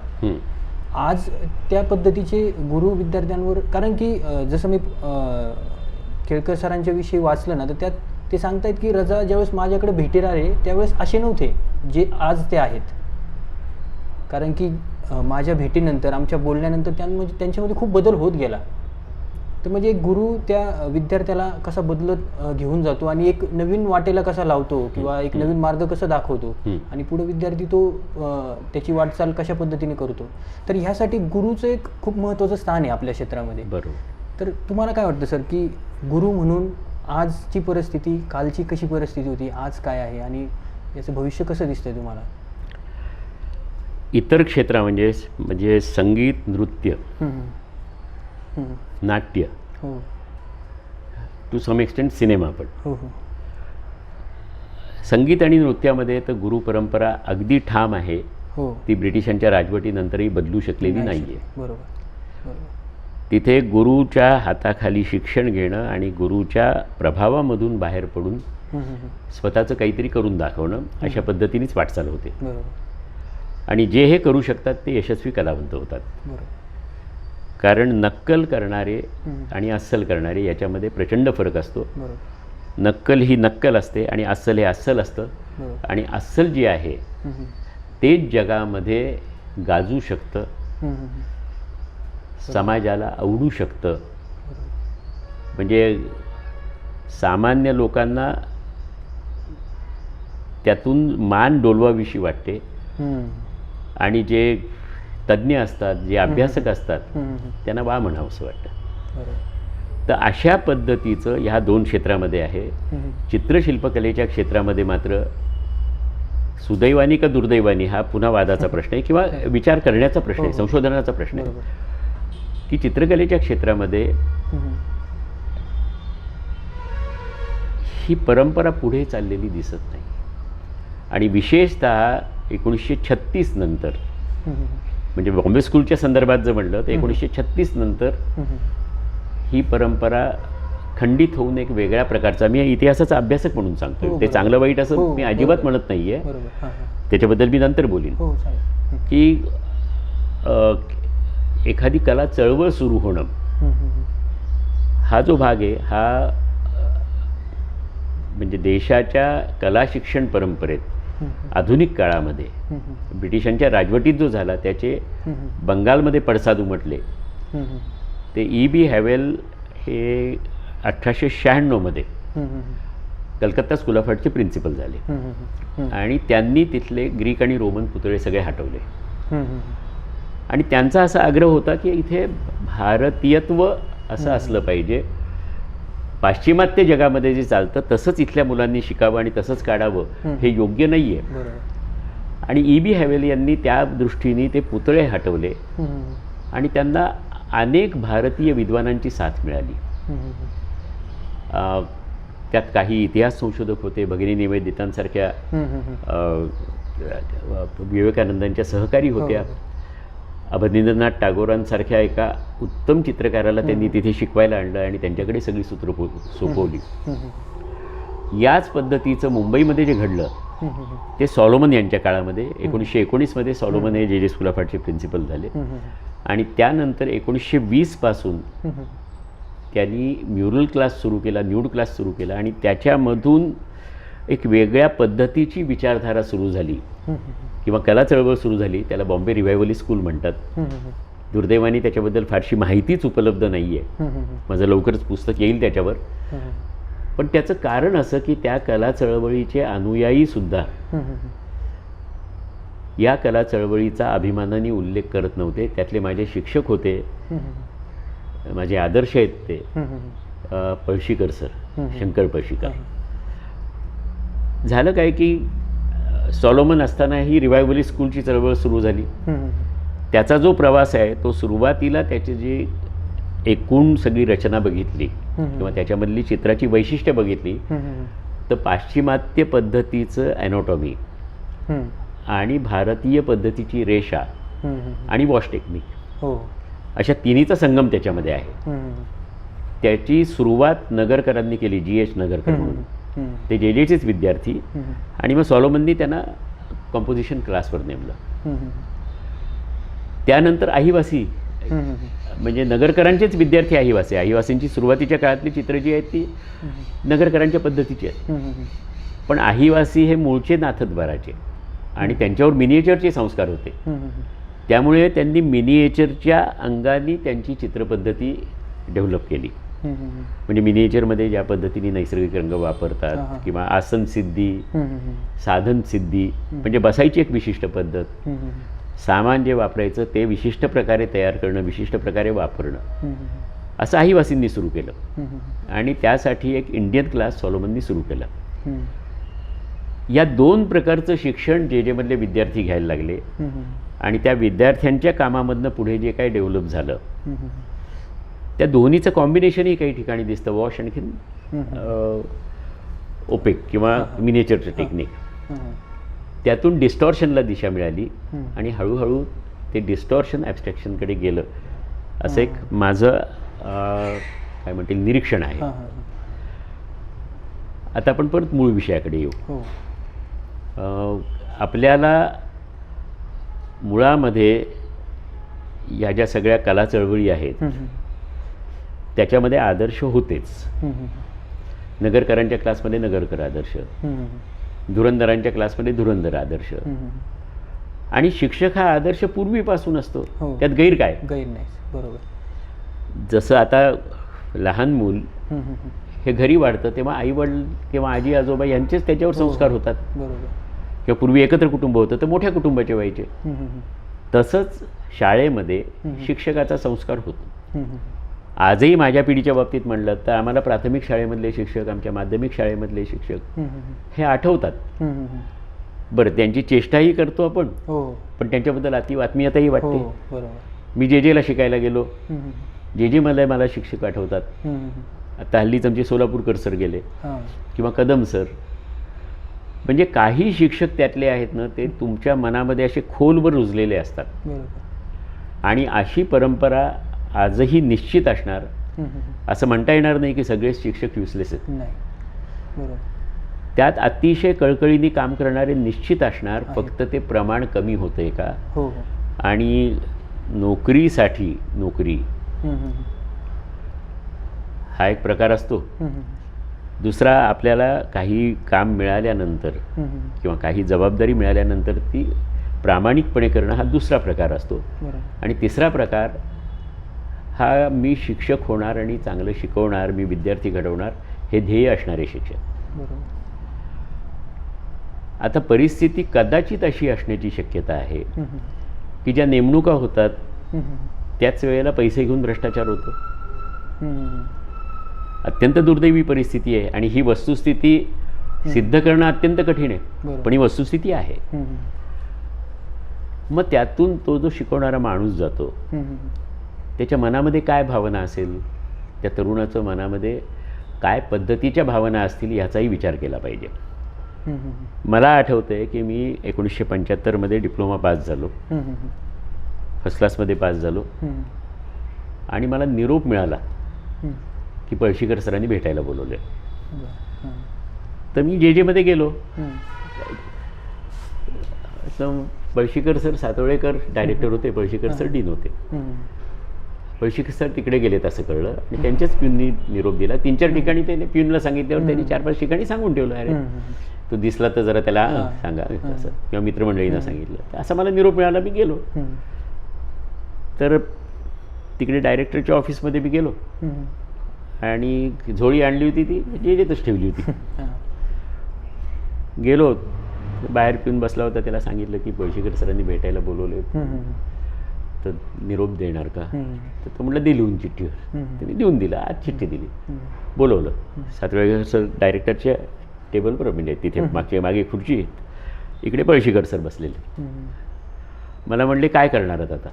A: आज त्या पद्धतीचे गुरु विद्यार्थ्यांवर, कारण की जसं मी केळकर सरांच्या विषयी वाचलं ना, तर त्यात ते सांगतायत की रजा ज्यावेळेस माझ्याकडे भेटेल आले त्यावेळेस असे नव्हते जे आज ते आहेत. कारण की माझ्या भेटीनंतर, आमच्या बोलण्यानंतर त्यांच्यामध्ये खूप बदल होत गेला. तर म्हणजे एक गुरु त्या विद्यार्थ्याला कसा बदलत घेऊन जातो आणि एक नवीन वाटेला कसा लावतो किंवा एक नवीन मार्ग कसा दाखवतो आणि पुढे विद्यार्थी तो त्याची वाटचाल कशा पद्धतीने करतो. तर ह्यासाठी गुरुचं एक खूप महत्त्वाचं स्थान आहे आपल्या क्षेत्रामध्ये.
B: बरोबर.
A: तर तुम्हाला काय वाटतं सर की गुरु म्हणून आजची परिस्थिती, कालची कशी परिस्थिती होती, आज काय आहे आणि याचं भविष्य कसं दिसतंय तुम्हाला?
B: इतर क्षेत्र म्हणजे संगीत, नृत्य, नाट्य,
A: हो
B: टू सम एक्सटेंट सिनेमा, पण
A: हो हो
B: संगीत आणि नृत्यामध्ये तर गुरु परंपरा अगदी ठाम आहे.
A: हो
B: ती ब्रिटिशांच्या राजवटीनंतरही बदलू शकलेली नाही आहे.
A: बरोबर बरोबर.
B: तिथे गुरुच्या हाताखाली शिक्षण घेणं आणि गुरुच्या प्रभावामधून बाहेर पडून स्वतःचं काहीतरी करून दाखवणं अशा पद्धतीनेच वाटचाल होते.
A: बरोबर
B: आणि जे हे करू शकतात ते यशस्वी कलावंत होतात.
A: बरोबर.
B: कारण नक्कल करणारे आणि अस्सल करणारे याच्यामध्ये प्रचंड फरक असतो.
A: बरोबर
B: नक्कल ही नक्कल असते आणि अस्सल हे अस्सल असतं.
A: बरोबर.
B: आणि अस्सल जे आहे तेच जगामध्ये गाजू शकतं, समाजाला आवडू शकतं. म्हणजे सामान्य लोकांना त्यातून मान डोलवाविषयी वाटते. आणि जे तज्ज्ञ असतात, जे अभ्यासक असतात, त्यांना वा म्हणावंसं वाटतं. तर अशा पद्धतीचं ह्या दोन क्षेत्रामध्ये आहे. चित्रशिल्पकलेच्या क्षेत्रामध्ये मात्र सुदैवानी का दुर्दैवानी हा पुन्हा वादाचा प्रश्न आहे किंवा विचार करण्याचा प्रश्न आहे, संशोधनाचा प्रश्न आहे की चित्रकलेच्या क्षेत्रामध्ये ही परंपरा पुढे चाललेली दिसत नाही. आणि विशेषतः 1936 नंतर, म्हणजे बॉम्बे स्कूलच्या संदर्भात जर म्हटलं तर 1936 नंतर ही परंपरा खंडित होऊन एक वेगळ्या प्रकारचा, मी इतिहासाचा अभ्यासक म्हणून सांगतो, ते चांगलं वाईट असं मी अजिबात म्हणत नाही आहे, त्याच्याबद्दल मी नंतर बोलीन, की एखादी कला चळवळ सुरू होणं हा जो भाग आहे हा म्हणजे देशाच्या कला शिक्षण परंपरेत आधुनिक काळामध्ये ब्रिटिशांच्या राजवटीत जो झाला त्याचे बंगालमध्ये पडसाद उमटले. ते E.B. हॅवेल हे 1896 मध्ये कलकत्ता स्कूल ऑफ आर्टचे प्रिन्सिपल झाले आणि त्यांनी तिथले ग्रीक आणि रोमन पुतळे सगळे हटवले. आणि त्यांचा असा आग्रह होता की इथे भारतीयत्व असं असलं पाहिजे, पाश्चिमात्य जगामध्ये जे चालतं तसंच इथल्या मुलांनी शिकावं आणि तसंच काढावं हे योग्य नाही आहे. आणि E.B. हॅवेल यांनी त्या दृष्टीने ते पुतळे हटवले आणि त्यांना अनेक भारतीय विद्वानांची साथ मिळाली. त्यात काही इतिहास संशोधक होते, भगिनी निवेदितांसारख्या विवेकानंदांच्या सहकारी होत्या, अभिनिंद्रनाथ टागोरांसारख्या एका उत्तम चित्रकाराला त्यांनी तिथे शिकवायला आणलं आणि त्यांच्याकडे सगळी सूत्र सोपवली. याच पद्धतीचं मुंबईमध्ये जे घडलं ते सॉलोमन यांच्या काळामध्ये 1919 मध्ये सॉलोमन हे जे स्कूल ऑफ आर्टचे प्रिन्सिपल झाले आणि त्यानंतर 1920 पासून त्यांनी म्युरल क्लास सुरू केला, न्यूड क्लास सुरू केला आणि त्याच्यामधून एक वेगळ्या पद्धतीची विचारधारा सुरू झाली किंवा कला चळवळ सुरू झाली. त्याला बॉम्बे रिवायवलिस्ट स्कूल म्हणतात. दुर्दैवाने त्याच्याबद्दल फारशी माहितीच उपलब्ध नाही आहे. माझं लवकरच पुस्तक येईल त्याच्यावर. पण त्याचं कारण असं की त्या कला चळवळीचे अनुयायीसुद्धा या कला चळवळीचा अभिमानाने उल्लेख करत नव्हते. त्यातले माझे शिक्षक होते, माझे आदर्श आहेत ते पळशीकर सर, शंकर पळशीकर. झालं काय की सॉलोमन असताना ही रिवायवलिस्ट स्कूलची चळवळ सुरू झाली. त्याचा जो प्रवास आहे तो सुरुवातीला त्याची जी एकूण सगळी रचना बघितली किंवा त्याच्यामधली चित्राची वैशिष्ट्य बघितली तर पाश्चिमात्य पद्धतीचं ॲनॉटॉमी आणि भारतीय पद्धतीची रेषा आणि वॉश टेक्निक अशा तिन्हीचा संगम त्याच्यामध्ये आहे. त्याची सुरुवात नगरकरांनी केली, G.H. नगरकर म्हणून. ते JJचेच विद्यार्थी. आणि मग सॉलोमननी त्यांना कंपोजिशन क्लासवर नेमलं. त्यानंतर आहिवासी म्हणजे नगरकरांचेच विद्यार्थी अहिवासींची सुरुवातीच्या काळातली चित्र जी आहेत ती नगरकरांच्या पद्धतीची आहेत. पण अहिवासी हे मूळचे नाथद्वाराचे आणि त्यांच्यावर मिनिएचरचे संस्कार होते. त्यामुळे त्यांनी मिनिएचरच्या अंगाने त्यांची चित्रपद्धती डेव्हलप केली. म्हणजे मिनिएचरमध्ये ज्या पद्धतीने नैसर्गिक रंग वापरतात किंवा आसन सिद्धी, साधन सिद्धी म्हणजे बसायची एक विशिष्ट पद्धत, सामान जे वापरायचं ते विशिष्ट प्रकारे तयार करणं, विशिष्ट प्रकारे वापरणं, असं अहिवासींनी सुरू केलं. आणि त्यासाठी एक इंडियन क्लास सॉलोमननी सुरू केला. या 2 प्रकारचं शिक्षण जे मधले विद्यार्थी घ्यायला लागले आणि त्या विद्यार्थ्यांच्या कामामधनं पुढे जे काही डेव्हलप झालं त्या दोन्हीचं कॉम्बिनेशनही काही ठिकाणी दिसतं. वॉश आणखीन ओपेक किंवा मिनिएचरचं टेक्निक, त्यातून डिस्टॉर्शनला दिशा मिळाली आणि हळूहळू ते डिस्टॉर्शन ॲब्स्ट्रॅक्शनकडे गेलं असं एक माझं काय म्हणतील निरीक्षण आहे. आता आपण परत मूळ विषयाकडे येऊ. आपल्याला मुळामध्ये या ज्या सगळ्या कला चळवळी आहेत त्याच्यामध्ये आदर्श होतेच. नगरकरांच्या क्लासमध्ये नगरकर आदर्श, धुरंधरांच्या क्लासमध्ये धुरंधर आदर्श, आणि शिक्षक हा आदर्श पूर्वीपासून असतो. त्यात गैर काय?
A: गैर नाही. बरोबर.
B: जसं आता लहान मूल हे घरी वाढतं तेव्हा आईवडील किंवा आजी आजोबा यांचेच त्याच्यावर संस्कार होतात.
A: बरोबर.
B: किंवा पूर्वी एकत्र कुटुंब होतं तर मोठ्या कुटुंबाचे व्हायचे. तसंच शाळेमध्ये शिक्षकाचा संस्कार होतो. आजही माझ्या पिढीच्या बाबतीत म्हणलं तर आम्हाला प्राथमिक शाळेमधले शिक्षक, आमच्या माध्यमिक शाळेमधले शिक्षक हे आठवतात. बरं, त्यांची चेष्टाही करतो आपण, पण त्यांच्याबद्दल आत्मीयताही वाटते. मी जेला शिकायला गेलो, जे मला शिक्षक आठवतात. आता हल्लीच आमचे सोलापूरकर सर गेले किंवा कदम सर. म्हणजे काही शिक्षक त्यातले आहेत ना ते तुमच्या मनामध्ये असे खोलवर रुजलेले असतात. आणि अशी परंपरा आजही निश्चित असणार. असं म्हणता येणार नाही की सगळे शिक्षक युजलेस आहेत. त्यात अतिशय कळकळीने काम करणारे निश्चित असणार. फक्त ते प्रमाण कमी होतंय का? आणि नोकरीसाठी नोकरी हा एक प्रकार असतो. दुसरा, आपल्याला काही काम मिळाल्यानंतर किंवा काही जबाबदारी मिळाल्यानंतर ती प्रामाणिकपणे करणं हा दुसरा प्रकार असतो. आणि तिसरा प्रकार हा मी शिक्षक होणार आणि चांगलं शिकवणार, मी विद्यार्थी घडवणार हे ध्येय असणारे शिक्षक. आता परिस्थिती कदाचित अशी असण्याची शक्यता आहे की ज्या नेमणुका होतात त्याच वेळेला पैसे घेऊन भ्रष्टाचार होतो. अत्यंत दुर्दैवी परिस्थिती आहे आणि ही वस्तुस्थिती सिद्ध करणं अत्यंत कठीण आहे, पण ही वस्तुस्थिती आहे. मग त्यातून तो जो शिकवणारा माणूस जातो त्याच्या मनामध्ये काय भावना असेल, त्या तरुणाच्या मनामध्ये काय पद्धतीच्या भावना असतील याचाही विचार केला पाहिजे. मला आठवतं आहे की मी 1975 डिप्लोमा पास झालो, फर्स्ट क्लासमध्ये पास झालो आणि मला निरोप मिळाला की पळशीकर सरांनी भेटायला बोलवले. तर मी जेमध्ये गेलो तर पळशीकर सर सातोळेकर डायरेक्टर होते, पळशीकर सर डीन होते. पळशीकर सर तिकडे गेलेत असं कळलं आणि त्यांच्याच प्यूननी निरोप दिला. 3-4 ठिकाणी त्याने प्यूनला सांगितल्यावर त्यांनी 4-5 ठिकाणी सांगून ठेवलं, अरे तो दिसला तर जरा त्याला सांगा असं, किंवा मित्रमंडळींना सांगितलं. असा मला निरोप मिळाला. मी गेलो तर तिकडे डायरेक्टरच्या ऑफिसमध्ये मी गेलो आणि झोळी आणली होती ती जेतच ठेवली होती. गेलो, बाहेर पिऊन बसला होता, त्याला सांगितलं की पळशीकर सरांनी भेटायला बोलवले तर निरोप देणार का? तर तो म्हटलं दे लिहून चिठ्ठीवर. त्यांनी लिहून दिला, आज चिठ्ठी दिली, बोलवलं. सातवेळेकर सर डायरेक्टरच्या टेबलवर, म्हणजे तिथे मागे खुर्ची, इकडे पळशीकर सर बसलेले. मला म्हणले काय करणार आहात आता?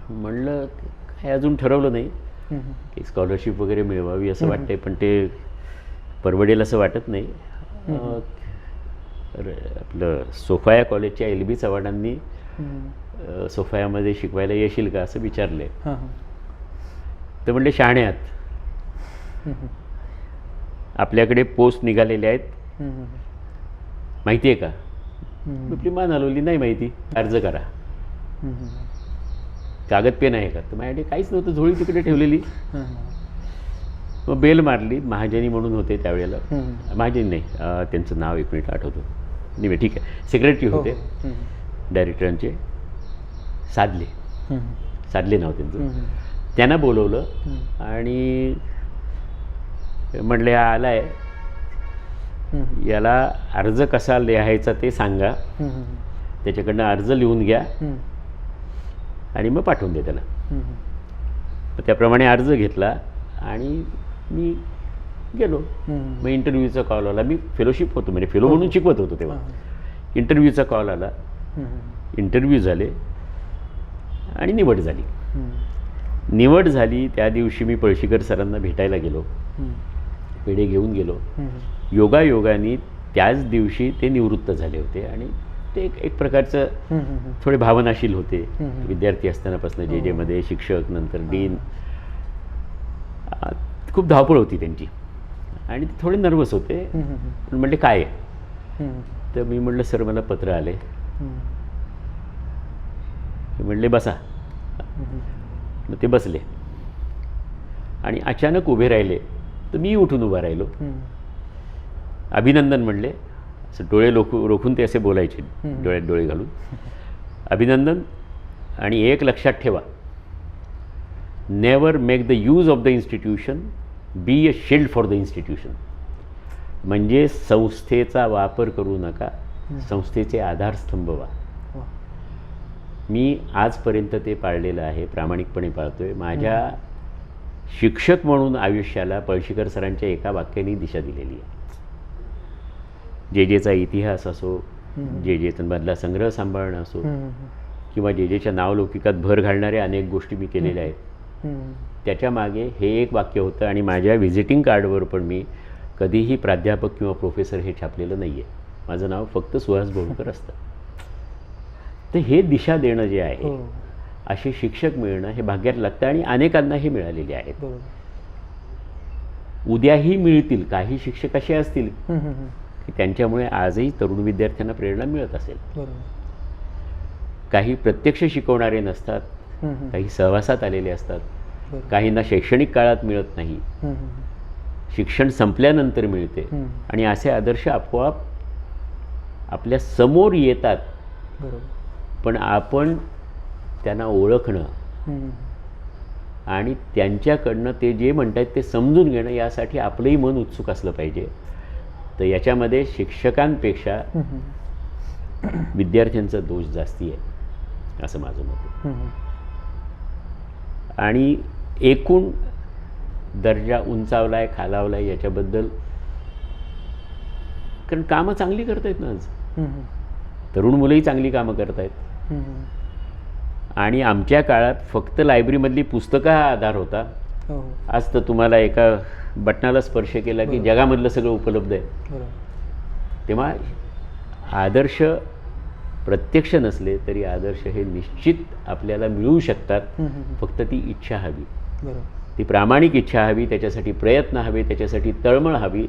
B: म्हणलं काय अजून ठरवलं नाही, की स्कॉलरशिप वगैरे मिळवावी असं वाटतंय, पण ते परवडेल असं वाटत नाही. आपलं सोफाया कॉलेजच्या LB चव्हाणांनी सोफायामध्ये शिकवायला येशील का असं विचारले. तर म्हणले शहाण्यात, आपल्याकडे पोस्ट निघालेले आहेत, माहिती आहे का? आपली मान हलवली, नाही माहिती, अर्ज करा. कागद पेन आहे का? तर माझ्याकडे काहीच नव्हतं, झोळी तिकडे ठेवलेली. मग बेल मारली. महाजनी म्हणून होते त्यावेळेला, महाजनी नाही, त्यांचं नाव 1 मिनिट आठवतो, नाही ठीक आहे, सेक्रेटरी होते डायरेक्टरांचे, साधले नाव त्यांचं. त्यांना बोलवलं आणि म्हटलं हा आला आहे, याला अर्ज कसा लिहायचा ते सांगा, त्याच्याकडनं अर्ज लिहून घ्या आणि मग पाठवून द्या त्याला. त्याप्रमाणे अर्ज घेतला आणि मी गेलो. मग इंटरव्ह्यूचा कॉल आला. मी फेलोशिप होतो, म्हणजे फेलो म्हणून शिकवत होतो तेव्हा. इंटरव्ह्यूचा कॉल आला, इंटरव्ह्यू झाले आणि निवड झाली. त्या दिवशी मी पळशीकर सरांना भेटायला गेलो, पेढे घेऊन गेलो. योगायोगाने त्याच दिवशी ते निवृत्त झाले होते आणि ते एक प्रकारचं थोडे भावनाशील होते. विद्यार्थी असतानापासून जे मध्ये शिक्षक, नंतर डीन, खूप धावपळ होती त्यांची आणि ते थोडे नर्वस होते. म्हणले काय आहे? तर मी म्हटलं सर मला पत्र आले. म्हणले बसा. मग ते बसले आणि अचानक उभे राहिले. तर मी उठून उभा राहिलो. अभिनंदन म्हणले. असं डोळे रोखून ते असे बोलायचे, डोळ्यात डोळे घालून, अभिनंदन. आणि एक लक्षात ठेवा, never make the use of the institution, be a shield for the institution. म्हणजे संस्थेचा वापर करू नका, संस्थेचे आधारस्तंभ व्हा. मी आजपर्यंत ते पाळलेलं आहे, प्रामाणिकपणे पाळतोय. माझ्या शिक्षक म्हणून आयुष्याला पळशीकर सरांच्या एका वाक्याने दिशा दिलेली आहे. जेजेचा इतिहास असो, जेजेमधला संग्रह सांभाळणं असो, किंवा जेजेच्या नावलौकिकात भर घालणाऱ्या अनेक गोष्टी मी केलेल्या आहेत. त्याच्या मागे हे एक वाक्य होतं. आणि माझ्या व्हिजिटिंग कार्डवर पण मी कधीही प्राध्यापक किंवा प्रोफेसर हे छापलेलं नाही आहे. माझं नाव फक्त सुहास बोरकर असतं. तर हे दिशा देणं जे आहे, असे शिक्षक मिळणं हे भाग्यात लागतं आणि अनेकांना हे मिळालेले आहेत. उद्याही मिळतील. काही शिक्षक असे असतील की त्यांच्यामुळे आजही तरुण विद्यार्थ्यांना प्रेरणा मिळत असेल. काही प्रत्यक्ष शिकवणारे नसतात, काही सहवासात आलेले असतात, काहींना शैक्षणिक काळात मिळत नाही, शिक्षण संपल्यानंतर मिळते. आणि असे आदर्श आपोआप आपल्या समोर येतात. पण आपण त्यांना ओळखणं आणि त्यांच्याकडनं ते जे म्हणतात ते समजून घेणं, यासाठी आपलंही मन उत्सुक असलं पाहिजे. तर याच्यामध्ये शिक्षकांपेक्षा विद्यार्थ्यांचा दोष जास्ती आहे असं माझं मत आहे. आणि एकूण दर्जा उंचावला आहे, खालावला आहे याच्याबद्दल, कारण कामं चांगली करतायत ना आज. तरुण मुलंही चांगली कामं करतायत. आणि आमच्या काळात फक्त लायब्ररीमधली पुस्तकं हा आधार होता. आज तर तुम्हाला एका बटनाला स्पर्श केला की जगामधलं सगळं उपलब्ध आहे. तेव्हा आदर्श प्रत्यक्ष नसले तरी आदर्श हे निश्चित आपल्याला मिळू शकतात. फक्त ती इच्छा हवी, ती प्रामाणिक इच्छा हवी, त्याच्यासाठी प्रयत्न हवे, त्याच्यासाठी तळमळ हवी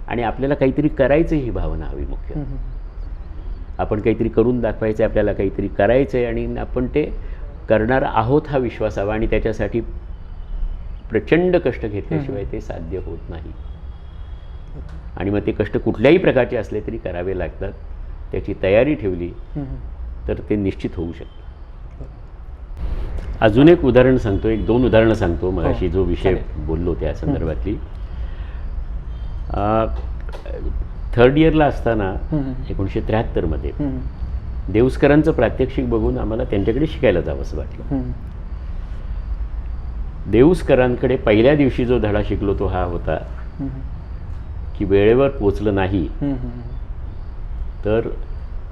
B: आणि आपल्याला काहीतरी करायचं ही भावना हवी. मुख्य आपण काहीतरी करून दाखवायचं आहे, आपल्याला काहीतरी करायचं आहे आणि आपण ते करणार आहोत हा विश्वास हवा. आणि त्याच्यासाठी प्रचंड कष्ट घेतल्याशिवाय ते साध्य होत नाही. आणि मग ते कष्ट कुठल्याही प्रकारचे असले तरी करावे लागतात. त्याची तयारी ठेवली तर ते निश्चित होऊ शकतं. अजून एक उदाहरण सांगतो, 1-2 उदाहरणं सांगतो. मगाशी जो विषय बोललो त्या संदर्भातली. 3rd इयरला असताना 1973 मध्ये देवस्करांचं प्रात्यक्षिक बघून आम्हाला त्यांच्याकडे शिकायला जावं असं वाटलं. देवस्करांकडे पहिल्या दिवशी जो धडा शिकलो तो हा होता की वेळेवर पोचलं नाही तर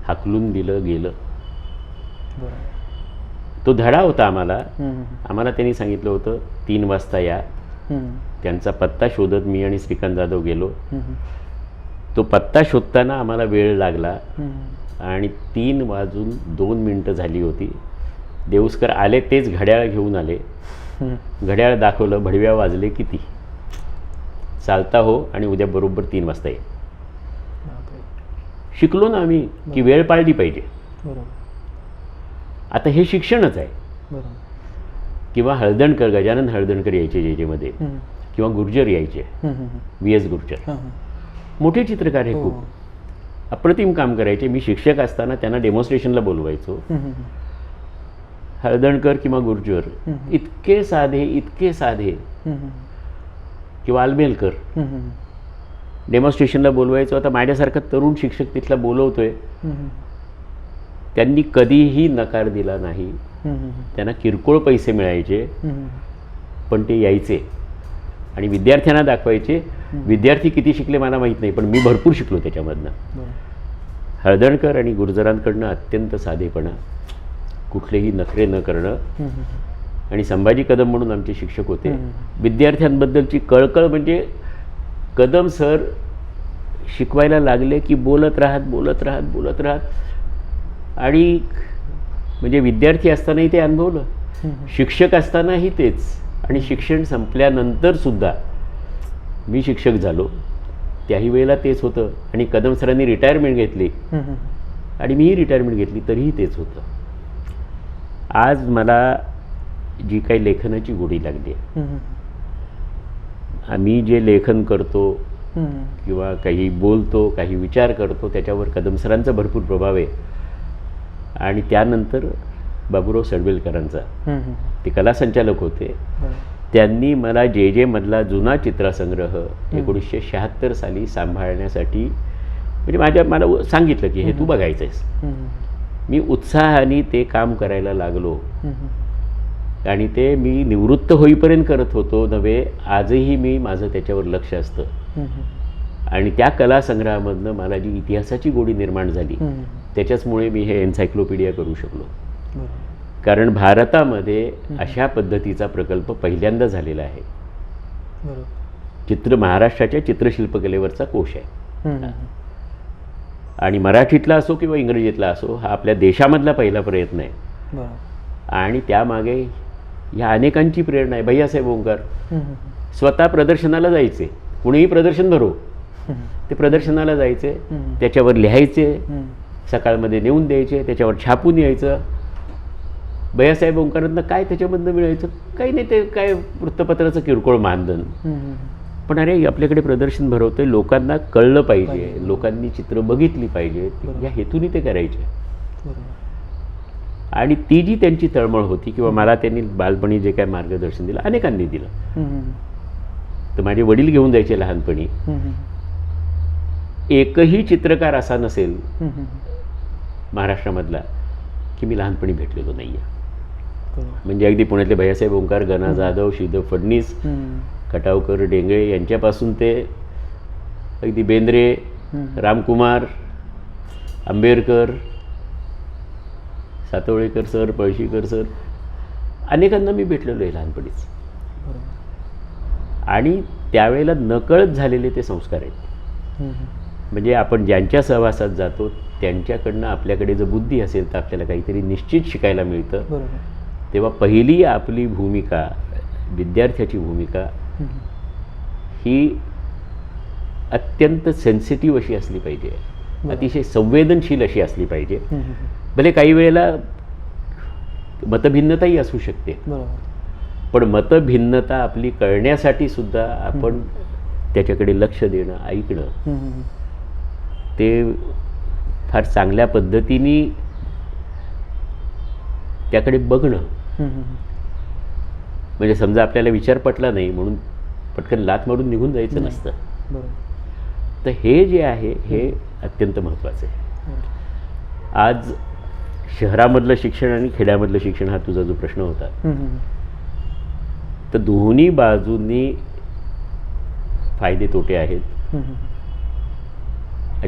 B: हाकलून दिलं गेलं. तो धडा होता आम्हाला त्यांनी सांगितलं होतं 3 वाजता या. त्यांचा पत्ता शोधत मी आणि श्रीकांत जाधव गेलो. तो पत्ता शोधताना आम्हाला वेळ लागला आणि 3:02 झाली होती. देवस्कर आले, तेच घड्याळ घेऊन आले. घड्याळ दाखवलं, भडव्या वाजले किती, चालता हो आणि उद्या बरोबर 3 वाजता ये. शिकलो ना आम्ही की वेळ पाळली पाहिजे. आता हे शिक्षणच आहे.
A: बरोबर.
B: किंवा हळदणकर, गजानन हळदणकर यायचे जेजेमध्ये,
A: हम्म.
B: किंवा गुर्जर यायचे,
A: हम्म, हम्म,
B: VS गुर्जर.
A: हां, हां.
B: मोठे चित्रकार हे
A: हो.
B: खूप अप्रतिम काम करायचे. मी शिक्षक असताना त्यांना डेमॉन्स्ट्रेशनला बोलवायचो.
A: हम्म, हम्म,
B: हळदणकर किंवा गुर्जर
A: हम्म.
B: इतके साधे, इतके साधे,
A: हम्म,
B: किंवा आलमेलकर
A: हम्म,
B: डेमॉन्स्ट्रेशनला बोलवायचो. आता माझ्यासारखा तरुण शिक्षक तिथला बोलवतोय,
A: हम्म,
B: त्यांनी कधीही नकार दिला नाही.
A: हम्म,
B: त्यांना किरकोळ पैसे मिळायचे,
A: हम्म,
B: पण ते यायचे आणि विद्यार्थ्यांना दाखवायचे. विद्यार्थी किती शिकले मला माहीत नाही, पण मी भरपूर शिकलो त्याच्यामधनं.
A: बरोबर.
B: हळदणकर आणि गुर्जरांकडनं अत्यंत साधेपणा, कुठलेही नखरे न करणं.
A: हम्म,
B: आणि संभाजी कदम म्हणून आमचे शिक्षक होते.
A: हम्म.
B: विद्यार्थ्यांबद्दलची कळकळ, म्हणजे कदम सर शिकवायला लागले की बोलत राहत, बोलत राहत, बोलत राहत. आणि म्हणजे विद्यार्थी असतानाही ते अनुभवलं,
A: हम्म,
B: शिक्षक असतानाही तेच, आणि शिक्षण संपल्यानंतरसुद्धा मी शिक्षक झालो त्याही वेळेला तेच होतं. आणि कदम सरांनी रिटायरमेंट घेतली
A: हम्म,
B: आणि मीही रिटायरमेंट घेतली, तरीही तेच होतं. आज मला जी काही लेखनाची गोडी लागली आहे,
A: हम्म,
B: आम्ही जे लेखन करतो
A: हम्म,
B: किंवा काही बोलतो, काही विचार करतो, त्याच्यावर कदम सरांचा भरपूर प्रभाव आहे. आणि त्यानंतर बाबूराव सडवेलकरांचा.
A: हम्म,
B: ते कला संचालक होते.
A: बरोबर.
B: त्यांनी मला जे मधला जुना चित्रसंग्रह 1976 साली सांभाळण्यासाठी, म्हणजे मला सांगितलं की हे तू बघायचं आहेस.
A: हम्म,
B: मी उत्साहाने ते काम करायला लागलो.
A: हम्म,
B: आणि ते मी निवृत्त होईपर्यंत करत होतो नव्हे, आजही माझं त्याच्यावर लक्ष असतं.
A: हम्म,
B: आणि त्या कलासंग्रहामधनं मला जी इतिहासाची गोडी निर्माण झाली,
A: हम्म,
B: त्याच्याचमुळे मी हे एन्सायक्लोपीडिया करू शकलो.
A: बरोबर.
B: कारण भारतामध्ये अशा पद्धतीचा प्रकल्प पहिल्यांदा झालेला आहे.
A: बरोबर.
B: महाराष्ट्राच्या चित्रशिल्पकलेवरचा कोश आहे.
A: हम्म,
B: आणि मराठीतला असो किंवा इंग्रजीतला असो, हा आपल्या देशामधला पहिला प्रयत्न आहे.
A: बरोबर.
B: आणि त्यामागे ह्या अनेकांची प्रेरणा आहे. भैयासाहेब ओंकार
A: हम्म,
B: स्वतः प्रदर्शनाला जायचे, कुणीही प्रदर्शन भरो,
A: हम्म,
B: ते प्रदर्शनाला जायचे,
A: हम्म.
B: त्याच्यावर लिहायचे,
A: हम्म,
B: सकाळमध्ये नेऊन द्यायचे, त्याच्यावर छापून यायचं. भैयासाहेब ओंकारांना काय त्याच्यामधनं मिळायचं? काही नाही, ते काय वृत्तपत्राचं किरकोळ मानधन.
A: हम्म,
B: पण अरे आपल्याकडे प्रदर्शन भरवतोय, लोकांना कळलं पाहिजे, लोकांनी चित्र बघितली पाहिजेत,
A: बरोबर.
B: या हेतूने ते करायचे.
A: बरोबर.
B: आणि ती जी त्यांची तळमळ होती, किंवा मला त्यांनी बालपणी जे काय मार्गदर्शन दिलं, अनेकांनी दिलं.
A: हम्म,
B: तर माझे वडील घेऊन जायचे लहानपणी.
A: हम्म,
B: एकही चित्रकार असा नसेल
A: हम्म,
B: महाराष्ट्रामधला की मी लहानपणी भेटलेलो नाही आहे.
A: बरोबर.
B: म्हणजे अगदी पुण्यातले भैयासाहेब ओंकार, गणा जाधव, श्रीधर फडणीस,
A: हम्म,
B: खटावकर, डेंगळे यांच्यापासून ते अगदी बेंद्रे,
A: हम्म,
B: रामकुमार, आंबेडकर, सातवळेकर सर, पळशीकर सर, अनेकांना मी भेटलेलो आहे लहानपणीच.
A: बरोबर.
B: आणि त्यावेळेला नकळत झालेले ते संस्कार आहेत.
A: हम्म,
B: म्हणजे आपण ज्यांच्या सहवासात जातो त्यांच्याकडनं आपल्याकडे जर बुद्धी असेल तर आपल्याला काहीतरी निश्चित शिकायला मिळतं.
A: बरोबर.
B: तेव्हा पहिली आपली भूमिका, विद्यार्थ्याची भूमिका,
A: हम्म,
B: ही अत्यंत सेन्सिटिव्ह अशी असली पाहिजे,
A: बरोबर.
B: अतिशय संवेदनशील अशी असली पाहिजे.
A: हम्म,
B: भले काही वेळेला मतभिन्नताही असू शकते,
A: बरोबर.
B: पण मतभिन्नता आपली कळण्यासाठी सुद्धा आपण त्याच्याकडे लक्ष देणं, ऐकणं,
A: हम्म,
B: ते फार चांगल्या पद्धतीने त्याकडे बघणं.
A: हम्म,
B: म्हणजे समजा आपल्याला विचार पटला नाही म्हणून पटकन लाथ मारून निघून जायचं नसतं.
A: बरोबर.
B: तर हे जे आहे हे अत्यंत महत्त्वाचं आहे.
A: बरोबर.
B: आज शहरामधलं शिक्षण आणि खेड्यामधलं शिक्षण हा तुझा जो प्रश्न होता,
A: हम्म,
B: तर दोन्ही बाजूंनी फायदे तोटे आहेत.
A: हम्म,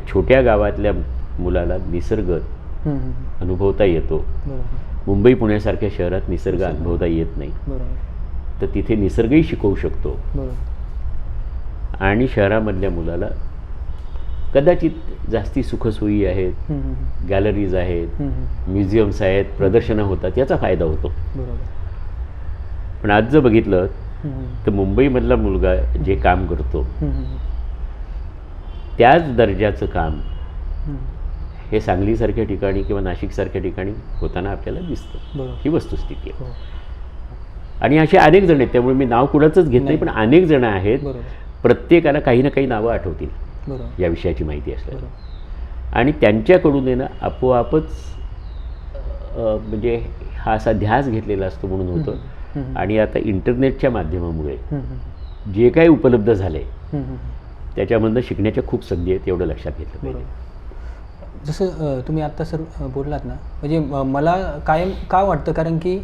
B: छोट्या गावातल्या मुलाला निसर्ग
A: हम्म,
B: अनुभवता येतो.
A: बरोबर.
B: मुंबई पुण्यासारख्या शहरात निसर्ग अनुभवता येत नाही.
A: बरोबर.
B: तर तिथे निसर्गही शिकवू शकतो.
A: बरोबर.
B: आणि शहरामधल्या मुलाला कदाचित जास्ती सुखसोयी आहेत,
A: हम्म,
B: गॅलरीज आहेत,
A: हम्म,
B: म्युझियम्स आहेत, प्रदर्शनं होतात, याचा फायदा होतो.
A: बरोबर.
B: पण आज जर बघितलं
A: हम्म,
B: तर मुंबईमधला मुलगा जे काम करतो
A: हम्म,
B: त्याच दर्जाचं काम
A: हम्म,
B: हे सांगलीसारख्या ठिकाणी किंवा नाशिकसारख्या ठिकाणी होताना आपल्याला दिसतं.
A: बरोबर.
B: ही वस्तुस्थिती आहे.
A: हो.
B: आणि असे अनेक जण आहेत, त्यामुळे मी नाव कुणाचंच घेत नाही, पण अनेक जण आहेत.
A: बरोबर.
B: प्रत्येकाला काही ना काही नावं आठवतील
A: बरोबर.
B: या विषयाची माहिती असल्यावर.
A: बरोबर.
B: आणि त्यांच्याकडून आहे ना आपोआपच म्हणजे हा असा ध्यास घेतलेला असतो म्हणून होतं. आणि आता इंटरनेटच्या माध्यमामुळे जे काही उपलब्ध झालं आहे त्याच्यामधनं शिकण्याच्या खूप संधी आहेत, एवढं लक्षात घेतलं पाहिजे.
A: जसं तुम्ही आत्ता सर बोललात ना, म्हणजे मला कायम का वाटतं, कारण की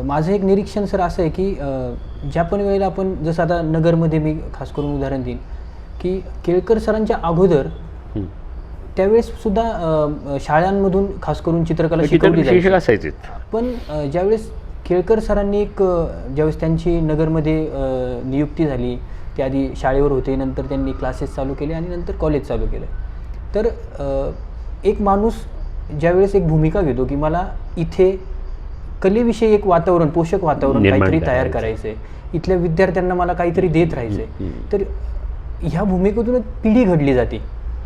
A: माझं एक निरीक्षण सर असं आहे की ज्या पण वेळेला आपण, जसं आता नगरमध्ये मी खास करून उदाहरण देईन की केळकर सरांच्या अगोदर त्यावेळेस सुद्धा शाळांमधून खास करून चित्रकला शिकवली जायची
B: असायचे.
A: पण ज्यावेळेस केळकर सरांनी ज्यावेळेस त्यांची नगरमध्ये नियुक्ती झाली, ते आधी शाळेवर होते, नंतर त्यांनी क्लासेस चालू केले आणि नंतर कॉलेज चालू केलं. तर एक माणूस ज्यावेळेस एक भूमिका घेतो की मला इथे कलेविषयी एक वातावरण, पोषक वातावरण काहीतरी तयार करायचं आहे, इथल्या विद्यार्थ्यांना मला काहीतरी देत राहायचं आहे, तर ह्या भूमिकेतून पिढी घडली जाते.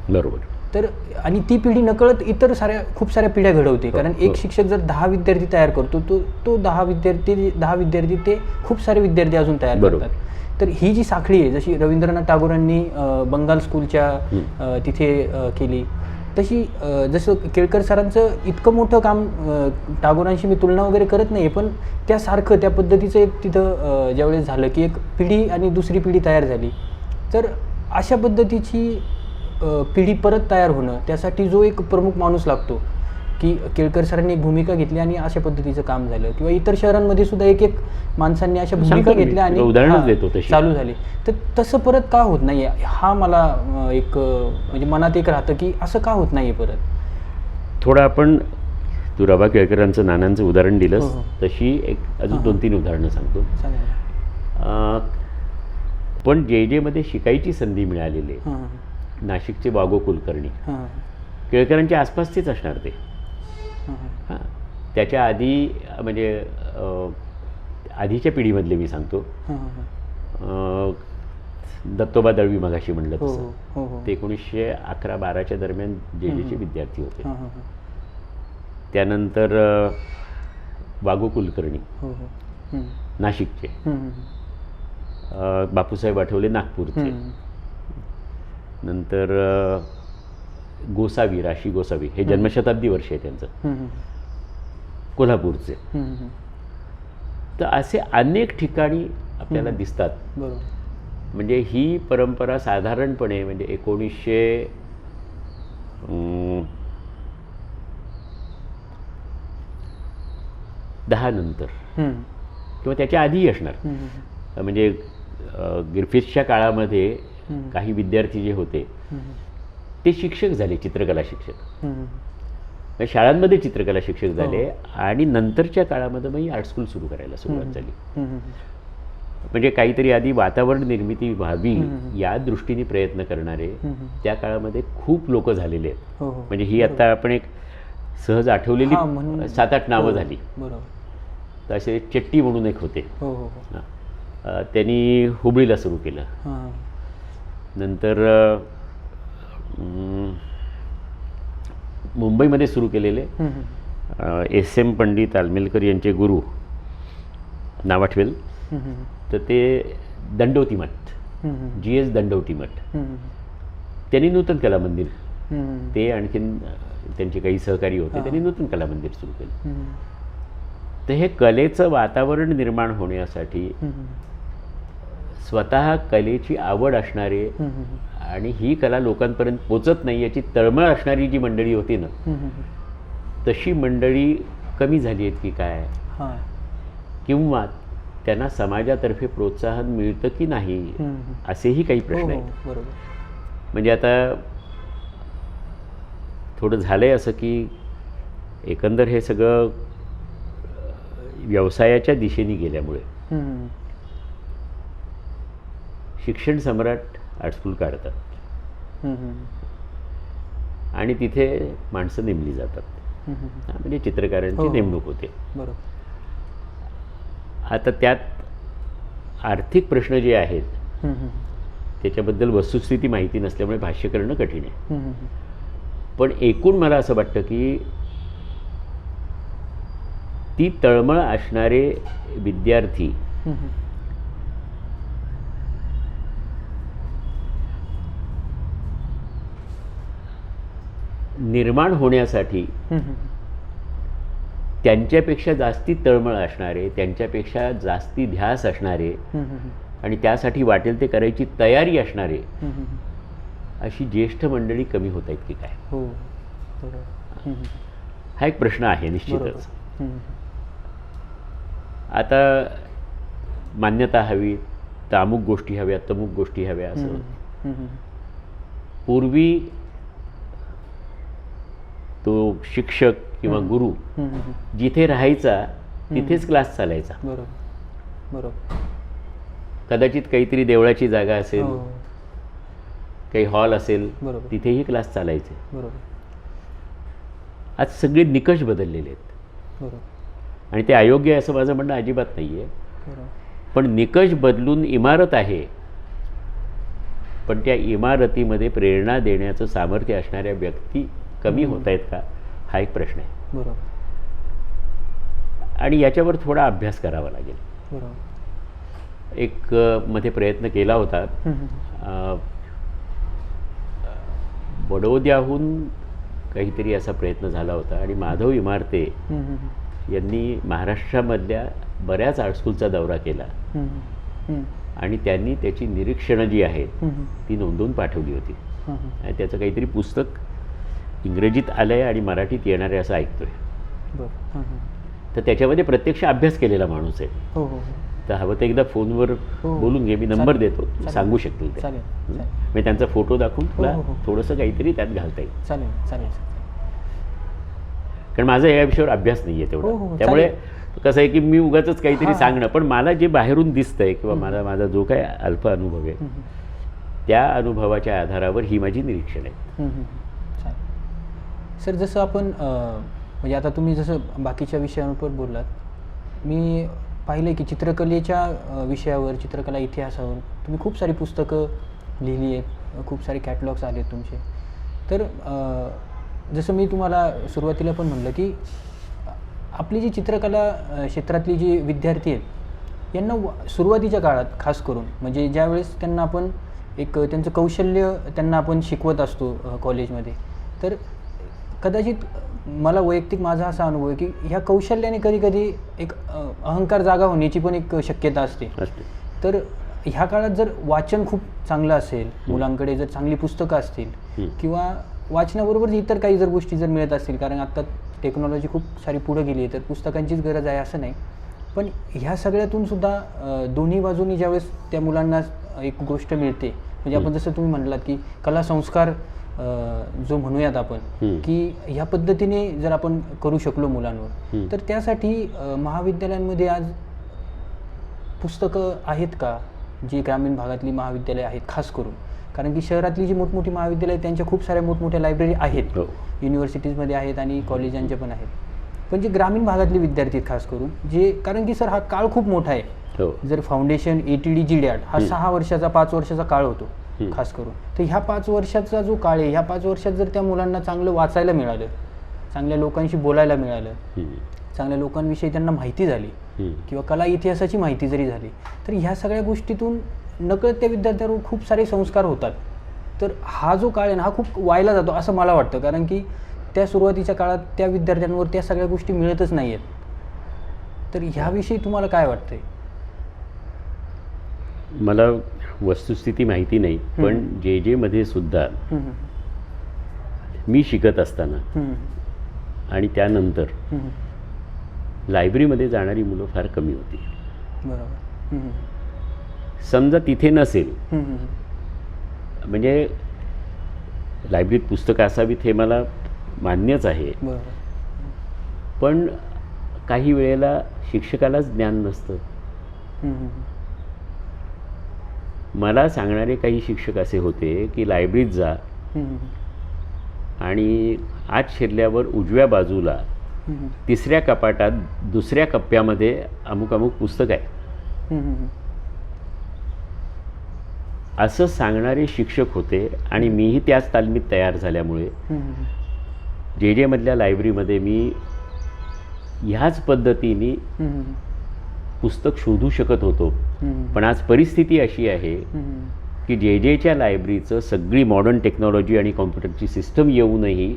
B: बरोबर.
A: तर आणि ती पिढी नकळत इतर खूप साऱ्या पिढ्या घडवते. कारण एक शिक्षक जर 10 विद्यार्थी तयार करतो, तो 10 विद्यार्थी ते खूप सारे विद्यार्थी अजून तयार करतात. तर ही जी साखळी आहे, जशी रवींद्रनाथ टागोरांनी बंगाल स्कूलच्या तिथे केली, तशी जसं केळकर सरांचं इतकं मोठं काम, टागोरांशी मी तुलना वगैरे करत नाही, पण त्यासारखं त्या पद्धतीचं एक तिथं ज्यावेळेस झालं की एक पिढी आणि दुसरी पिढी तयार झाली. तर अशा पद्धतीची पिढी परत तयार होणं, त्यासाठी जो एक प्रमुख माणूस लागतो, की केळकर सरांनी एक भूमिका घेतली आणि अशा पद्धतीचं काम झालं. किंवा इतर शहरांमध्ये सुद्धा एक माणसांनी अशा भूमिका घेतल्या आणि चालू झाली. तर तसं परत का होत नाही, हा मला एक म्हणजे मनात एक राहतं की असं का होत नाही परत.
B: थोडं आपण तू रबा केळकरांचं, नानांचं उदाहरण दिलंस, तशी एक अजून 2-3 उदाहरणं सांगतो. पण जे मध्ये शिकायची संधी मिळालेली आहे, नाशिकचे वागो कुलकर्णी केळकरांच्या आसपासचेच असणार ते. हां, त्याच्या आधी म्हणजे आधीच्या पिढीमधले मी सांगतो. दत्तोबा दळवी मगाशी म्हणलं तसं, ते 1911-12च्या दरम्यान जेचे विद्यार्थी होते. त्यानंतर वागो कुलकर्णी नाशिकचे, बापूसाहेब आठवले नागपूरचे, नंतर गोसावी, राशी गोसावी, हे जन्मशताब्दी वर्ष आहे त्यांचं, कोल्हापूरचे. तर असे अनेक ठिकाणी आपल्याला दिसतात. म्हणजे ही परंपरा साधारणपणे म्हणजे 1910 नंतर किंवा त्याच्या आधीही असणार. म्हणजे गिरफिसच्या काळामध्ये काही विद्यार्थी जे होते ते शिक्षक झाले, चित्रकला शिक्षक, शाळांमध्ये चित्रकला शिक्षक झाले. आणि नंतरच्या काळामध्ये मग आर्ट स्कूल सुरू करायला सुरुवात झाली. म्हणजे काहीतरी आधी वातावरण निर्मिती व्हावी या दृष्टीने प्रयत्न करणारे त्या काळामध्ये खूप लोक झालेले आहेत. म्हणजे ही आता आपण एक सहज आठवलेली 7-8 नावं झाली. तर असे चेट्टी म्हणून एक होते, त्यांनी हुबळीला सुरू केलं. नंतर मुंबईमध्ये सुरू केलेले SM पंडित आलमेलकर यांचे गुरु नाव आठवेल तर ते दंडवती मठ, GS दंडवती मठ, त्यांनी नूतन कला मंदिर, ते आणखीन त्यांचे काही सहकारी होते, त्यांनी नूतन कला मंदिर सुरू केलं. तर हे कलेचं वातावरण निर्माण होण्यासाठी स्वतः कलेची आवड असणारे आणि ही कला लोकांपर्यंत पोचत नाही याची तळमळ असणारी जी मंडळी होती ना, तशी मंडळी कमी झाली आहेत की काय, किंवा त्यांना समाजातर्फे प्रोत्साहन मिळतं की नाही, असेही काही प्रश्न आहेत. म्हणजे आता थोडं झालंय असं की एकंदर हे सगळं व्यवसायाच्या दिशेने गेल्यामुळे शिक्षण सम्राट आर्ट स्कूल काढतात आणि तिथे माणसं नेमली जातात. म्हणजे चित्रकारांची नेमणूक होते. आता त्यात आर्थिक प्रश्न जे आहेत त्याच्याबद्दल वस्तुस्थिती माहिती नसल्यामुळे भाष्य करणं कठीण आहे. पण एकूण मला असं वाटतं की ती तळमळ असणारे विद्यार्थी निर्माण होण्यासाठी त्यांच्यापेक्षा जास्ती तळमळ असणारे, त्यांच्यापेक्षा जास्ती ध्यास असणारे आणि त्यासाठी वाटेल ते करायची तयारी असणारे अशी ज्येष्ठ मंडळी कमी होत आहेत की काय?
A: हो, बरोबर.
B: हा एक प्रश्न आहे निश्चितच. आता मान्यता हवी, तर अमुक गोष्टी हव्या, तमुक गोष्टी हव्या असं. पूर्वी तो शिक्षक किंवा गुरु जिथे राहायचा तिथेच क्लास चालायचा.
A: बरोबर बरोबर.
B: कदाचित काहीतरी देवळाची जागा असेल,
A: हो,
B: काही हॉल असेल,
A: बरोबर.
B: तिथेही क्लास चालायचे.
A: बरोबर
B: आज सगळे निकष बदललेले आहेत
A: बरोबर
B: आणि ते अयोग्य आहे असं माझं म्हणणं अजिबात नाही आहे.
A: बरोबर.
B: पण निकष बदलून इमारत आहे, पण त्या इमारतीमध्ये प्रेरणा देण्याचं सामर्थ्य असणाऱ्या व्यक्ती कमी होत आहेत का, हा एक प्रश्न आहे.
A: बरोबर
B: आणि याच्यावर थोडा अभ्यास करावा लागेल.
A: बरोबर.
B: एक मध्ये प्रयत्न केला होता. बडोद्याहून काहीतरी असा प्रयत्न झाला होता आणि माधव इमारते यांनी महाराष्ट्रामधल्या बऱ्याच आर्ट स्कूलचा दौरा केला आणि त्यांनी त्याची निरीक्षणं जी आहेत ती नोंदवून पाठवली होती. आणि त्याचं काहीतरी पुस्तक इंग्रजीत आलं आहे आणि मराठीत येणार आहे असं ऐकतोय. तर त्याच्यामध्ये प्रत्यक्ष अभ्यास केलेला माणूस आहे.
A: हो हो.
B: तर हवं तर एकदा फोनवर बोलून घे, मी नंबर देतो, सांगू शकतील ते. मी त्यांचा फोटो दाखवून तुला थोडंसं काहीतरी त्यात घालता येईल.
A: चालेल चालेल.
B: कारण माझा या विषयावर अभ्यास नाही आहे तेवढा. त्यामुळे कसं आहे की मी उगाचच काहीतरी सांगणं, पण मला जे बाहेरून दिसतंय किंवा माझा जो काय अल्प अनुभव आहे त्या अनुभवाच्या आधारावर ही माझी निरीक्षण आहे.
A: सर, जसं आपण म्हणजे आता तुम्ही जसं बाकीच्या विषयांवर बोललात, मी पाहिलं की चित्रकलेच्या विषयावर, चित्रकला इतिहासावर तुम्ही खूप सारी पुस्तकं लिहिली आहेत, खूप सारे कॅटलॉग्स आले आहेत तुमचे. तर जसं मी तुम्हाला सुरुवातीला पण म्हणलं की आपली जी चित्रकला क्षेत्रातली जी विद्यार्थी आहेत यांना सुरुवातीच्या काळात खास करून, म्हणजे ज्यावेळेस त्यांना आपण एक त्यांचं कौशल्य त्यांना आपण शिकवत असतो कॉलेजमध्ये, तर कदाचित मला वैयक्तिक माझा असा अनुभव आहे की ह्या कौशल्याने कधी कधी एक अहंकार जागा होण्याची पण एक शक्यता असते. तर ह्या काळात जर वाचन खूप चांगलं असेल, मुलांकडे जर चांगली पुस्तकं असतील किंवा वाचनाबरोबर इतर काही जर गोष्टी जर मिळत असतील, कारण आत्ता टेक्नॉलॉजी खूप सारी पुढं गेली आहे, तर पुस्तकांचीच गरज आहे असं नाही, पण ह्या सगळ्यातून सुद्धा दोन्ही बाजूनी ज्यावेळेस त्या मुलांना एक गोष्ट मिळते, म्हणजे आपण जसं तुम्ही म्हणालात की कला संस्कार जो म्हणूयात आपण की ह्या पद्धतीने जर आपण करू शकलो मुलांवर, तर त्यासाठी महाविद्यालयांमध्ये आज पुस्तकं आहेत का, जी ग्रामीण भागातली महाविद्यालय आहेत खास करून? कारण की शहरातली जी मोठमोठी महाविद्यालय आहेत त्यांच्या खूप साऱ्या मोठमोठ्या लायब्ररी आहेत, युनिव्हर्सिटीजमध्ये आहेत आणि कॉलेजांच्या पण आहेत, पण जे ग्रामीण भागातले विद्यार्थी खास करून, जे कारण की सर हा काळ खूप मोठा आहे. जर फाउंडेशन, ATD, GDAT हा 6 वर्षाचा 5 वर्षाचा काळ होतो खास करून. तर ह्या 5 वर्षाचा जो काळ आहे, ह्या 5 वर्षात जर त्या मुलांना चांगलं वाचायला मिळालं, चांगल्या लोकांशी बोलायला मिळालं, चांगल्या लोकांविषयी त्यांना माहिती झाली किंवा कला इतिहासाची माहिती जरी झाली, तर ह्या सगळ्या गोष्टीतून नकळत त्या विद्यार्थ्यांवर खूप सारे संस्कार होतात. तर हा जो काळ आहे ना, हा खूप वायला जातो असं मला वाटतं, कारण की त्या सुरुवातीच्या काळात त्या विद्यार्थ्यांवर त्या सगळ्या गोष्टी मिळतच नाही आहेत. तर ह्याविषयी तुम्हाला काय वाटतंय?
B: मला वस्तुस्थिती माहिती नाही, पण जे मध्ये सुद्धा मी शिकत असताना आणि त्यानंतर लायब्ररीमध्ये जाणारी मुलं फार कमी होती.
A: बरोबर.
B: समजा तिथे नसेल, म्हणजे लायब्ररीत पुस्तकं असावीत हे मला मान्यच आहे, पण काही वेळेला शिक्षकालाच ज्ञान नसतं. मला सांगणारे काही शिक्षक असे होते की लायब्ररीत जा आणि आत शिरल्यावर उजव्या बाजूला 3ऱ्या कपाटात 2ऱ्या कप्प्यामध्ये अमुक अमुक पुस्तक आहे असं सांगणारे शिक्षक होते. आणि मीही त्याच तालमीत तयार झाल्यामुळे जे जे मधल्या लायब्ररीमध्ये मी ह्याच पद्धतीने पुस्तक शोधू शकत होतो. पण आज परिस्थिती अशी आहे की जे जेच्या लायब्ररीचं सगळी मॉडर्न टेक्नॉलॉजी आणि कॉम्प्युटरची सिस्टम येऊनही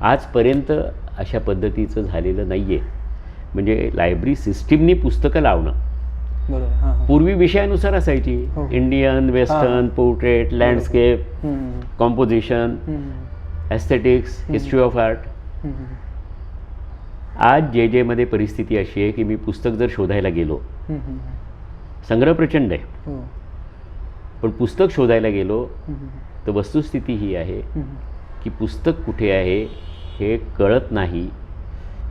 B: आजपर्यंत अशा पद्धतीचं झालेलं नाही आहे. म्हणजे लायब्ररी सिस्टीमनी पुस्तकं लावणं.
A: बरोबर.
B: पूर्वी विषयानुसार असायची.
A: हो.
B: Indian, western, portrait, landscape, composition, aesthetics, history of art. आज जे जेमध्ये परिस्थिती अशी आहे की मी पुस्तक जर शोधायला गेलो, संग्रह प्रचंड आहे, पण पुस्तक शोधायला गेलो तर वस्तुस्थिती ही आहे की पुस्तक कुठे आहे हे कळत नाही,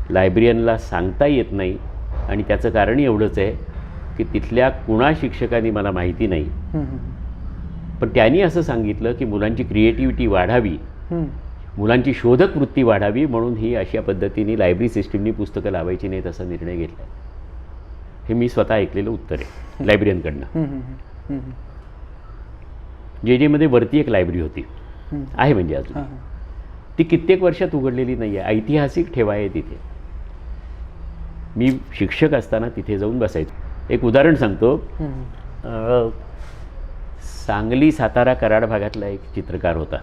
B: लायब्ररियनला सांगता येत नाही. आणि त्याचं कारण एवढंच आहे की तिथल्या कुणा शिक्षकांनी मला माहिती नाही, पण त्यांनी असं सांगितलं की मुलांची क्रिएटिव्हिटी वाढावी, मुलांची शोधक वृत्ती वाढावी, म्हणून ही अशा पद्धतीने लायब्ररी सिस्टीमनी पुस्तकं लावायची नाहीत असा निर्णय घेतला. हे मी स्वतः ऐकलेलं उत्तर आहे लायब्ररियनकडनं. जे जेमध्ये वरती एक लायब्ररी होती, आहे म्हणजे अजून, ती कित्येक वर्षात उघडलेली नाही आहे. ऐतिहासिक ठेवा आहे तिथे. मी शिक्षक असताना तिथे जाऊन बसायचो. एक उदाहरण सांगतो. सांगली, सातारा, कराड भागातला एक चित्रकार होता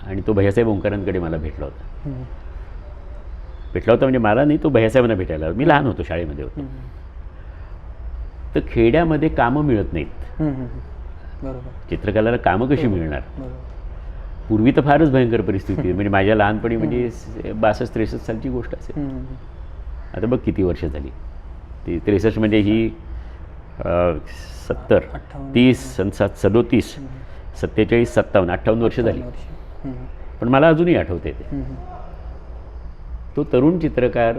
B: आणि तो भैयासाहेब ओंकारांकडे मला भेटला होता. म्हणजे मला नाही, तो भैयासाहेबांना भेटायला. मी लहान होतो, शाळेमध्ये होतो. तर खेड्यामध्ये कामं मिळत नाहीत. चित्रकलेला कामं कशी मिळणार? पूर्वी तर फारच भयंकर परिस्थिती आहे. म्हणजे माझ्या लहानपणी, म्हणजे 62-63 सालची गोष्ट असेल. आता बघ किती वर्ष झाली. ती 63 म्हणजे ही 70, 30, 37, 47, 57, 58 वर्ष झाली. पण मला अजूनही आठवते ते. तो तरुण चित्रकार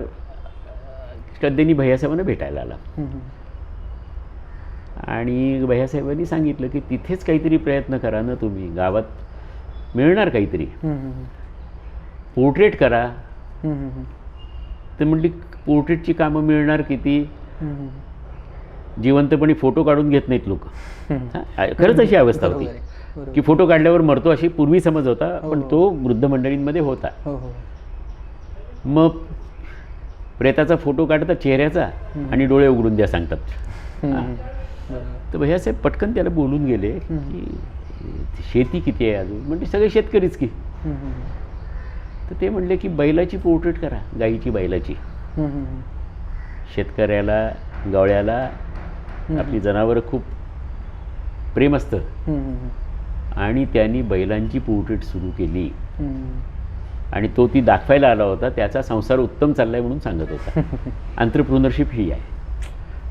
B: श्रद्धेने भैयासाहेबांना भेटायला आला आणि भैयासाहेबांनी सांगितलं की तिथेच काहीतरी प्रयत्न करा ना तुम्ही, गावात मिळणार काहीतरी, पोर्ट्रेट करा. तर म्हटली पोर्ट्रेटची कामं मिळणार किती, जिवंतपणी फोटो काढून घेत नाहीत लोक. खरंच अशी अवस्था होती की फोटो काढल्यावर मरतो अशी पूर्वी समज होता, पण तो वृद्ध मंडळींमध्ये होता. मग प्रेताचा फोटो काढतात चेहऱ्याचा आणि डोळे उघडून द्या सांगतात. तर भैयासाहेब पटकन त्याला बोलून गेले की शेती किती आहे अजून, म्हणजे सगळे शेतकरीच की. तर ते म्हणले की बैलाची पोर्ट्रेट करा, गाईची, बैलाची. शेतकऱ्याला, गवळ्याला आपली जनावरं खूप प्रेम असतं आणि त्यांनी बैलांची पोर्ट्रेट सुरू केली आणि तो ती दाखवायला आला होता. त्याचा संसार उत्तम चाललाय म्हणून सांगत होता. एंटरप्रेन्योरशिप ही आहे.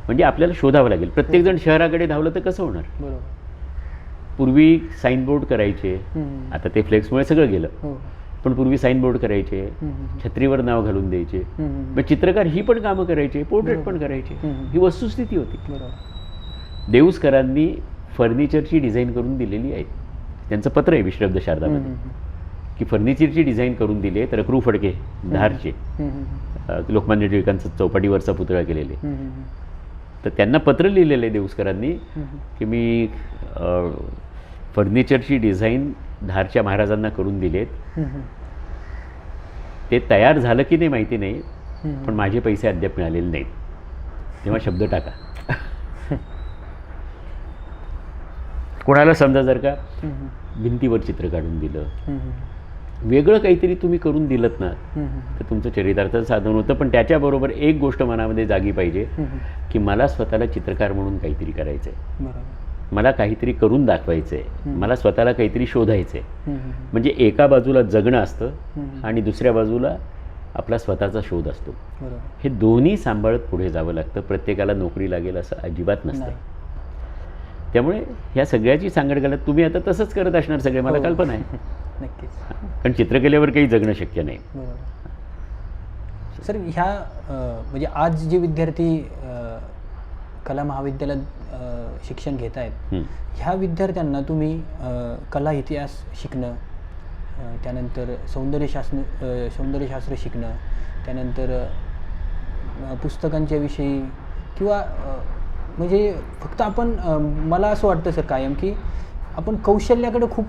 B: म्हणजे आपल्याला शोधावं लागेल. प्रत्येकजण शहराकडे धावलं तर कसं होणार? पूर्वी साईनबोर्ड करायचे, आता ते फ्लेक्समुळे सगळं गेलं, पण पूर्वी साईनबोर्ड करायचे, छत्रीवर नाव घालून द्यायचे. मग चित्रकार ही पण कामं करायचे, पोर्ट्रेट पण करायचे. ही वस्तुस्थिती होती. देऊसकरांनी फर्निचरची डिझाईन करून दिलेली आहे. त्यांचं पत्र आहे विश्रब्द शारदामध्ये की फर्निचरची डिझाईन करून दिली आहे. तर रकरू फडके धारचे, लोकमान्य टिळकांचं चौपाटीवरचा पुतळा केलेले. तर त्यांना पत्र लिहिलेलं आहे देऊसकरांनी की मी फर्निचरची डिझाईन धारच्या महाराजांना करून दिलेत. ते तयार झालं की नाही माहिती नाही, पण माझे पैसे अद्याप मिळालेले नाहीत. तेव्हा शब्द टाका. कोणाला समजा जर का भिंतीवर चित्र काढून दिलं, वेगळं काहीतरी तुम्ही करून दिलत ना, तर तुमचं चरितार्थाचं साधन होतं. पण त्याच्याबरोबर एक गोष्ट मनामध्ये जागी पाहिजे की मला स्वतःला चित्रकार म्हणून काहीतरी करायचं आहे, मला काहीतरी करून दाखवायचं आहे, मला स्वतःला काहीतरी शोधायचं आहे. म्हणजे एका बाजूला जगणं असतं आणि दुसऱ्या बाजूला आपला स्वतःचा शोध असतो. हे दोन्ही सांभाळत पुढे जावं लागतं. प्रत्येकाला नोकरी लागेल असं अजिबात नसतं. त्यामुळे ह्या सगळ्याची सांगड घालत तुम्ही आता तसंच करत असणार सगळे, मला कल्पना आहे.
A: नक्कीच.
B: कारण चित्रकलेवर काही जगणं शक्य नाही.
A: सर, ह्या म्हणजे आज जे विद्यार्थी कला महाविद्यालयात शिक्षण घेत आहेत, ह्या विद्यार्थ्यांना तुम्ही कला इतिहास शिकणं, त्यानंतर सौंदर्यशास्त्र शिकणं, त्यानंतर पुस्तकांच्या विषयी किंवा म्हणजे फक्त आपण मला असं वाटतं सर कायम की आपण कौशल्याकडे खूप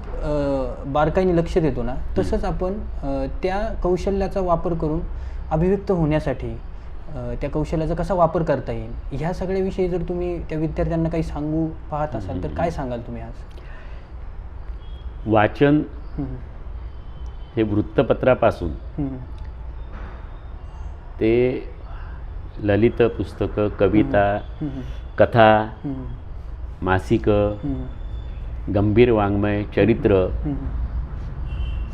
A: बारकाईने लक्ष देतो ना, तसंच आपण त्या कौशल्याचा वापर करून अभिव्यक्त होण्यासाठी त्या कौशल्याचा कसा वापर करता येईल ह्या सगळ्याविषयी जर तुम्ही त्या विद्यार्थ्यांना काही सांगू पाहत असाल तर काय सांगाल तुम्ही आज?
B: वाचन हे वृत्तपत्रापासून ते ललित पुस्तकं, कविता, कथा, मासिकं, गंभीर वाङ्मय, चरित्र,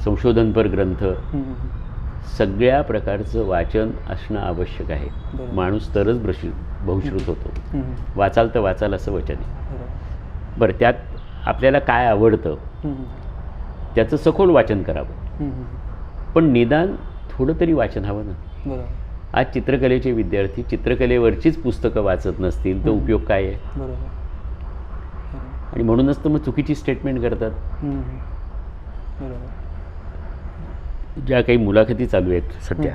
B: संशोधनपर ग्रंथ, सगळ्या प्रकारचं वाचन असणं आवश्यक आहे. माणूस तरच बहुश्रुत होतो. वाचाल तर वाचाल असं वचन आहे. बरं, त्यात आपल्याला काय आवडतं त्याचं सखोल वाचन करावं, पण निदान थोडं तरी वाचन हवं ना. आज चित्रकलेचे विद्यार्थी चित्रकलेवरचीच पुस्तकं वाचत नसतील तर उपयोग काय आहे? आणि म्हणूनच तर मग चुकीची स्टेटमेंट करतात. ज्या काही मुलाखती चालू आहेत सध्या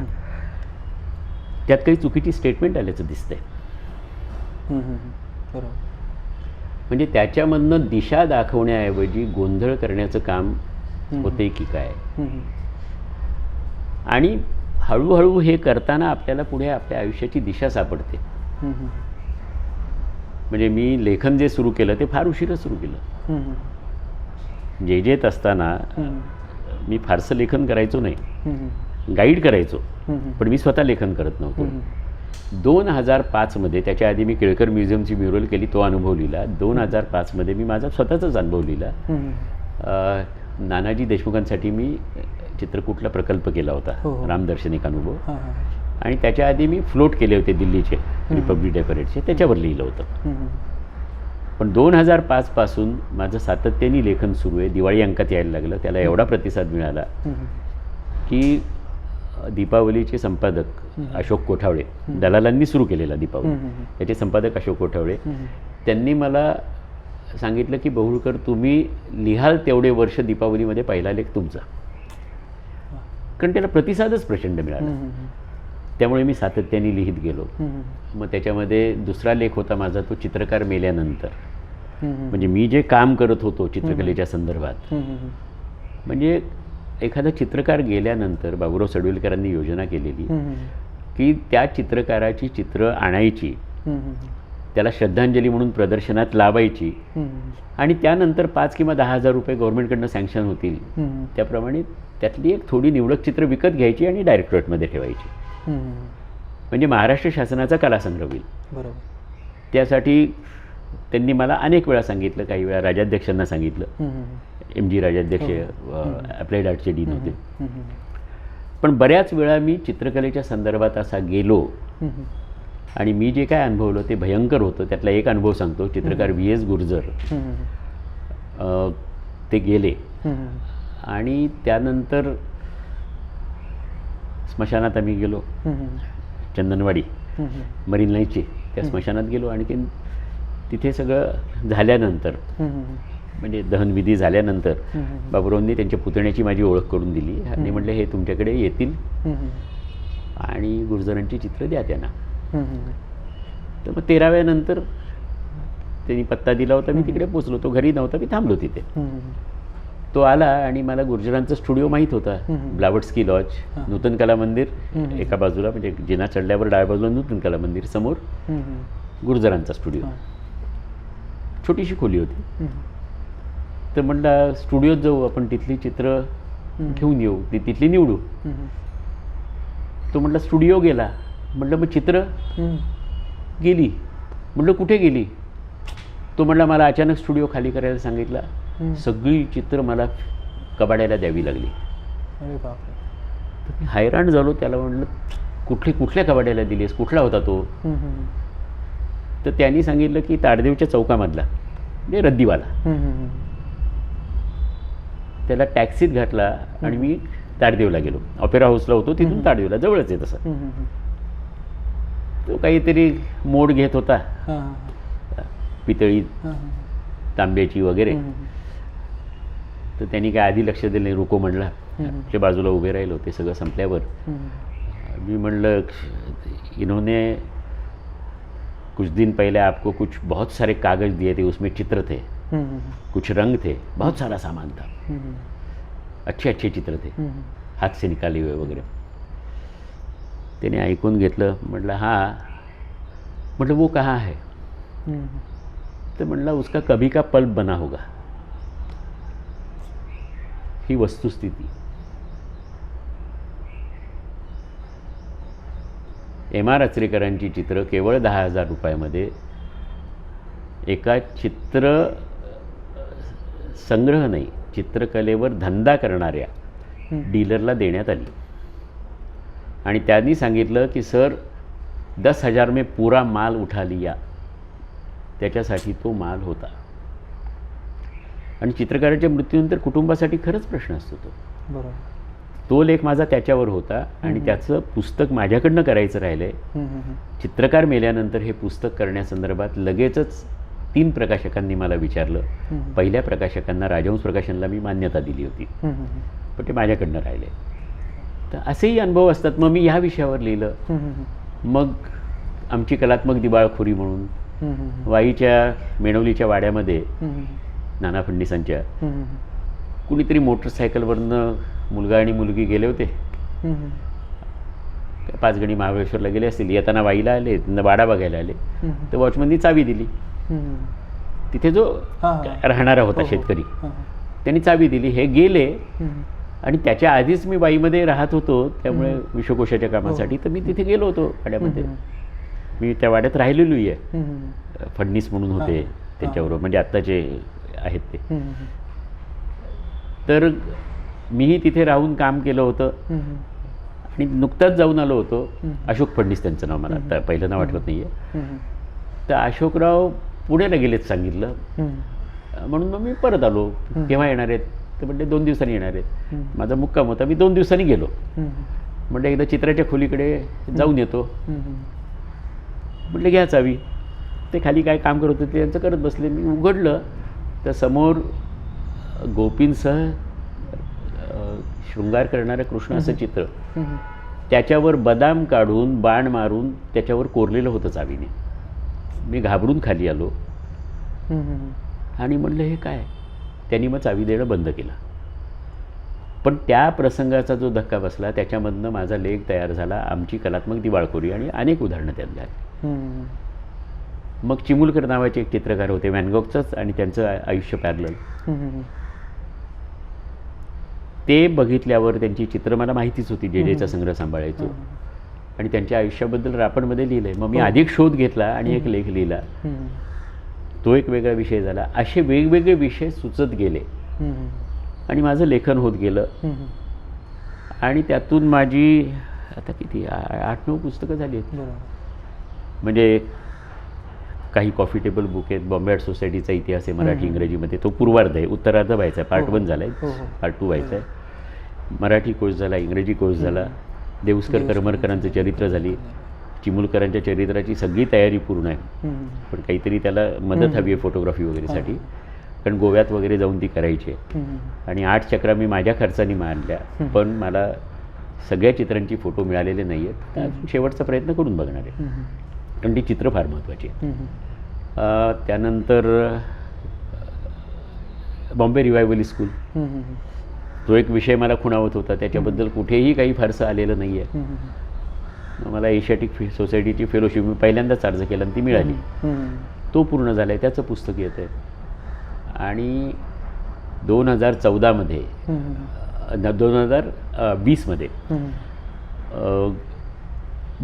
B: त्यात काही चुकीची स्टेटमेंट आल्याचं दिसतंय. म्हणजे त्याच्यामधनं दिशा दाखवण्याऐवजी गोंधळ करण्याचं काम होते की काय. आणि हळूहळू हे करताना आपल्याला पुढे आपल्या आयुष्याची दिशा सापडते. म्हणजे मी लेखन जे सुरू केलं ते फार उशिरा सुरू केलं. जेत असताना मी फारसं लेखन करायचो नाही, गाईड करायचो, पण मी स्वतः लेखन करत नव्हतो. 2005 त्याच्या आधी मी केळकर म्युझियमची म्युरल केली, तो अनुभव लिहिला. 2005 मी माझा स्वतःचाच अनुभव लिहिला. नानाजी देशमुखांसाठी मी चित्रकूटला प्रकल्प केला होता, रामदर्शन एक अनुभव. आणि त्याच्या आधी मी फ्लोट केले होते दिल्लीचे रिपब्लिक डे परेडचे, त्याच्यावर लिहिलं होतं. पण 2005 पासून माझं सातत्याने लेखन सुरू आहे. दिवाळी अंकात यायला लागलं, त्याला एवढा प्रतिसाद मिळाला की दीपावलीचे संपादक अशोक कोठावळे, दलालांनी सुरू केलेला दीपावली, त्याचे संपादक अशोक कोठावळे, त्यांनी मला सांगितलं की बहुळकर तुम्ही लिहाल तेवढे वर्ष दीपावलीमध्ये पहिला लेख तुमचा. कारण त्याला प्रतिसादच प्रचंड मिळाला. त्यामुळे मी सातत्याने लिहित गेलो. मग त्याच्यामध्ये दुसरा लेख होता माझा, तो चित्रकार मेल्यानंतर. म्हणजे मी जे काम करत होतो चित्रकलेच्या संदर्भात, म्हणजे एखादा चित्रकार गेल्यानंतर बाबूराव सडविलकरांनी योजना केलेली की त्या चित्रकाराची चित्र आणायची, त्याला श्रद्धांजली म्हणून प्रदर्शनात लावायची, आणि त्यानंतर 5 किंवा 10,000 रुपये गव्हर्नमेंटकडनं सँक्शन होतील त्याप्रमाणे त्यातली एक थोडी निवडक चित्र विकत घ्यायची आणि डायरेक्टरेटमध्ये ठेवायची. म्हणजे महाराष्ट्र शासनाचा कलासंग्रह होईल.
A: बरोबर.
B: त्यासाठी त्यांनी मला अनेक वेळा सांगितलं, काही वेळा राजाध्यक्षांना सांगितलं. MG राजाध्यक्ष अप्लाइड आर्टचे डीन होते. पण बऱ्याच वेळा मी चित्रकलेच्या संदर्भात असा गेलो आणि मी जे काय अनुभवलं ते भयंकर होतं. त्यातला एक अनुभव सांगतो. चित्रकार VS गुर्जर ते गेले आणि त्यानंतर स्मशानात आम्ही गेलो, चंदनवाडी मरीन लाईनची त्या स्मशानात गेलो. आणि तिथे सगळं झाल्यानंतर, म्हणजे दहनविधी झाल्यानंतर बाबूरावांनी त्यांच्या पुतण्याची माझी ओळख करून दिली आणि म्हटलं हे तुमच्याकडे येतील आणि गुर्जरांची चित्र द्या त्यांना. तर मग 13व्यानंतर त्यांनी पत्ता दिला होता, मी तिकडे पोचलो. तो घरी नव्हता, मी थांबलो तिथे. तो आला आणि मला गुर्जरांचा स्टुडिओ माहीत होता. ब्लावटस्की लॉज, नूतन कला मंदिर एका बाजूला, म्हणजे जिना चढल्यावर डाव्या बाजूला नूतन कला मंदिर, समोर गुर्जरांचा स्टुडिओ. छोटीशी खोली होती. तर म्हटलं स्टुडिओत जाऊ आपण, तिथली चित्र घेऊन येऊ, तिथली निवडू. तो म्हटलं स्टुडिओ गेला. म्हटलं मग चित्र गेली. म्हटलं कुठे गेली? तो म्हटला मला अचानक स्टुडिओ खाली करायला सांगितला, सगळी चित्र मला कबाड्याला द्यावी लागली.
A: अरे बापरे.
B: मी हैराण झालो. त्याला म्हटलं कुठल्या कबाड्याला दिलीस, कुठला होता तो? तर त्यांनी सांगितलं की ताडदेवच्या चौकामधला, म्हणजे रद्दीवाला. त्याला टॅक्सीत घातला आणि मी ताडदेवला गेलो. ऑपेरा हाऊसला होतो, तिथून ताडदेवला जवळच आहे तसं. तो काहीतरी मोड घेत होता, पितळी तांब्याची वगैरे. तर त्यांनी काय आधी लक्ष दिलं नाही, रुको म्हणला. त्या बाजूला उभे राहिलो. ते सगळं संपल्यावर मी म्हणलं इन्होंने कुछ दिन पहले आपको कुछ बहुत सारे कागज़ दिए थे, उसमें चित्र थे. कुछ रंग थे, बहुत सारा सामान था, अच्छे अच्छे चित्र थे, हाथ से निकाले हुए वगैरे. त्याने ऐकून घेतलं. म्हटलं हां. म्हटलं वो कहाँ है? तर म्हटलं उसका कभी का पल्प बना होगा. ही वस्तुस्थिती. M.R. अचरेकरांची चित्र केवळ 10,000 रुपयामध्ये एका चित्र संग्रह नाही, चित्रकलेवर धंदा करणाऱ्या डीलरला देण्यात आली. आणि त्यांनी सांगितलं की सर 10,000 में पूरा माल उठा लिया. त्याच्यासाठी तो माल होता. आणि चित्रकाराच्या मृत्यूनंतर कुटुंबासाठी खरंच प्रश्न असतो तो.
A: बरोबर.
B: तो लेख माझा त्याच्यावर होता आणि त्याचं पुस्तक माझ्याकडनं करायचं राहिलं आहे. चित्रकार मेल्यानंतर हे पुस्तक करण्यासंदर्भात लगेचच 3 प्रकाशकांनी मला विचारलं. पहिल्या प्रकाशकांना राजहंस प्रकाशनला मी मान्यता दिली होती, पण ते माझ्याकडनं राहिले. तर असेही अनुभव असतात. मग मी ह्या विषयावर लिहिलं. मग आमची कलात्मक दिवाळखोरी म्हणून वाईच्या मेणवलीच्या वाड्यामध्ये नाना फडणीसांच्या कुणीतरी मोटरसायकलवरनं मुलगा आणि मुलगी गेले होते. 5 गणी महाबळेश्वरला गेले असतील. येताना वाईला आले, वाडा बघायला आले. तर वॉचमननी चावी दिली. तिथे जो राहणारा होता शेतकरी, त्यांनी चावी दिली. हे गेले आणि त्याच्या आधीच मी वाईमध्ये राहत होतो, त्यामुळे विश्वकोशाच्या कामासाठी. तर मी तिथे गेलो होतो वाड्यामध्ये. मी त्या वाड्यात राहिलेलोही आहे. फडणीस म्हणून होते त्यांच्याबरोबर, म्हणजे आत्ताचे आहेत ते. तर मीही तिथे राहून काम केलं होतं आणि नुकताच जाऊन आलो होतो. अशोक फडणीस त्यांचं नाव, मला आता पहिलं नाव आठवत नाही आहे. तर अशोकराव पुण्याला गेलेत सांगितलं, म्हणून मग मी परत आलो. केव्हा येणार आहेत? तर म्हणजे 2 दिवसांनी येणार आहेत. माझा मुक्काम होता. मी 2 दिवसांनी गेलो. म्हणजे एकदा चित्राच्या खोलीकडे जाऊन येतो. म्हटलं घ्या चावी. ते खाली काय काम करत होते त्यांचं करत बसले. मी उघडलं तर समोर गोपींसह शृंगार करणारं कृष्णाचं चित्र, त्याच्यावर बदाम काढून बाण मारून त्याच्यावर कोरलेलं होतं चावीने. मी घाबरून खाली आलो आणि म्हणलं हे काय? त्यांनी मग चावी देणं बंद केलं. पण त्या प्रसंगाचा जो धक्का बसला त्याच्यामधनं माझा लेख तयार झाला, आमची कलात्मक दिवाळखोरी, आणि अनेक उदाहरणं त्यात झाली. मग चिमुलकर नावाचे एक चित्रकार होते, व्हॅन गॉगचंच, आणि त्यांचं आयुष्य पॅरलल. ते बघितल्यावर त्यांची चित्र मला माहितीच होती, जेजेचा संग्रह सांभाळायचो, आणि त्यांच्या आयुष्याबद्दल रापणमध्ये लिहिलं आहे. मग मी अधिक शोध घेतला आणि एक लेख लिहिला. तो एक वेगळा विषय झाला. असे वेगवेगळे विषय सुचत गेले आणि माझं लेखन होत गेलं. आणि त्यातून माझी आता किती 8-9 पुस्तकं झाली आहेत. म्हणजे काही कॉफी टेबल बुक आहेत. बॉम्बे आर्ट सोसायटीचा इतिहास आहे मराठी इंग्रजीमध्ये, तो पूर्वार्ध आहे. उत्तरार्ध व्हायचा आहे, पार्ट 1 झाला आहे, पार्ट 2 व्हायचा आहे. मराठी कोर्स झाला, इंग्रजी कोर्स झाला. देऊस्कर करमरकरांचं चरित्र झाली. चिमुलकरांच्या चरित्राची सगळी तयारी पूर्ण आहे, पण काहीतरी त्याला मदत हवी आहे फोटोग्राफी वगैरेसाठी, कारण गोव्यात वगैरे जाऊन ती करायची आहे. आणि 8 चक्रा मी माझ्या खर्चाने मारल्या, पण मला सगळ्या चित्रांची फोटो मिळालेले नाही आहेत. तर शेवटचा प्रयत्न करून बघणार आहे, कारण ती चित्र फार महत्त्वाची आहेत. त्यानंतर बॉम्बे रिवायवली स्कूल, तो एक विषय मला खुणावत होता. त्याच्याबद्दल कुठेही काही फारसं आलेलं नाही आहे. मला एशियाटिक सोसायटीची फेलोशिप मी पहिल्यांदाच अर्ज केला आणि ती मिळाली. तो पूर्ण झाला आहे, त्याचं पुस्तक येतं आहे. आणि 2014मध्ये 2020मध्ये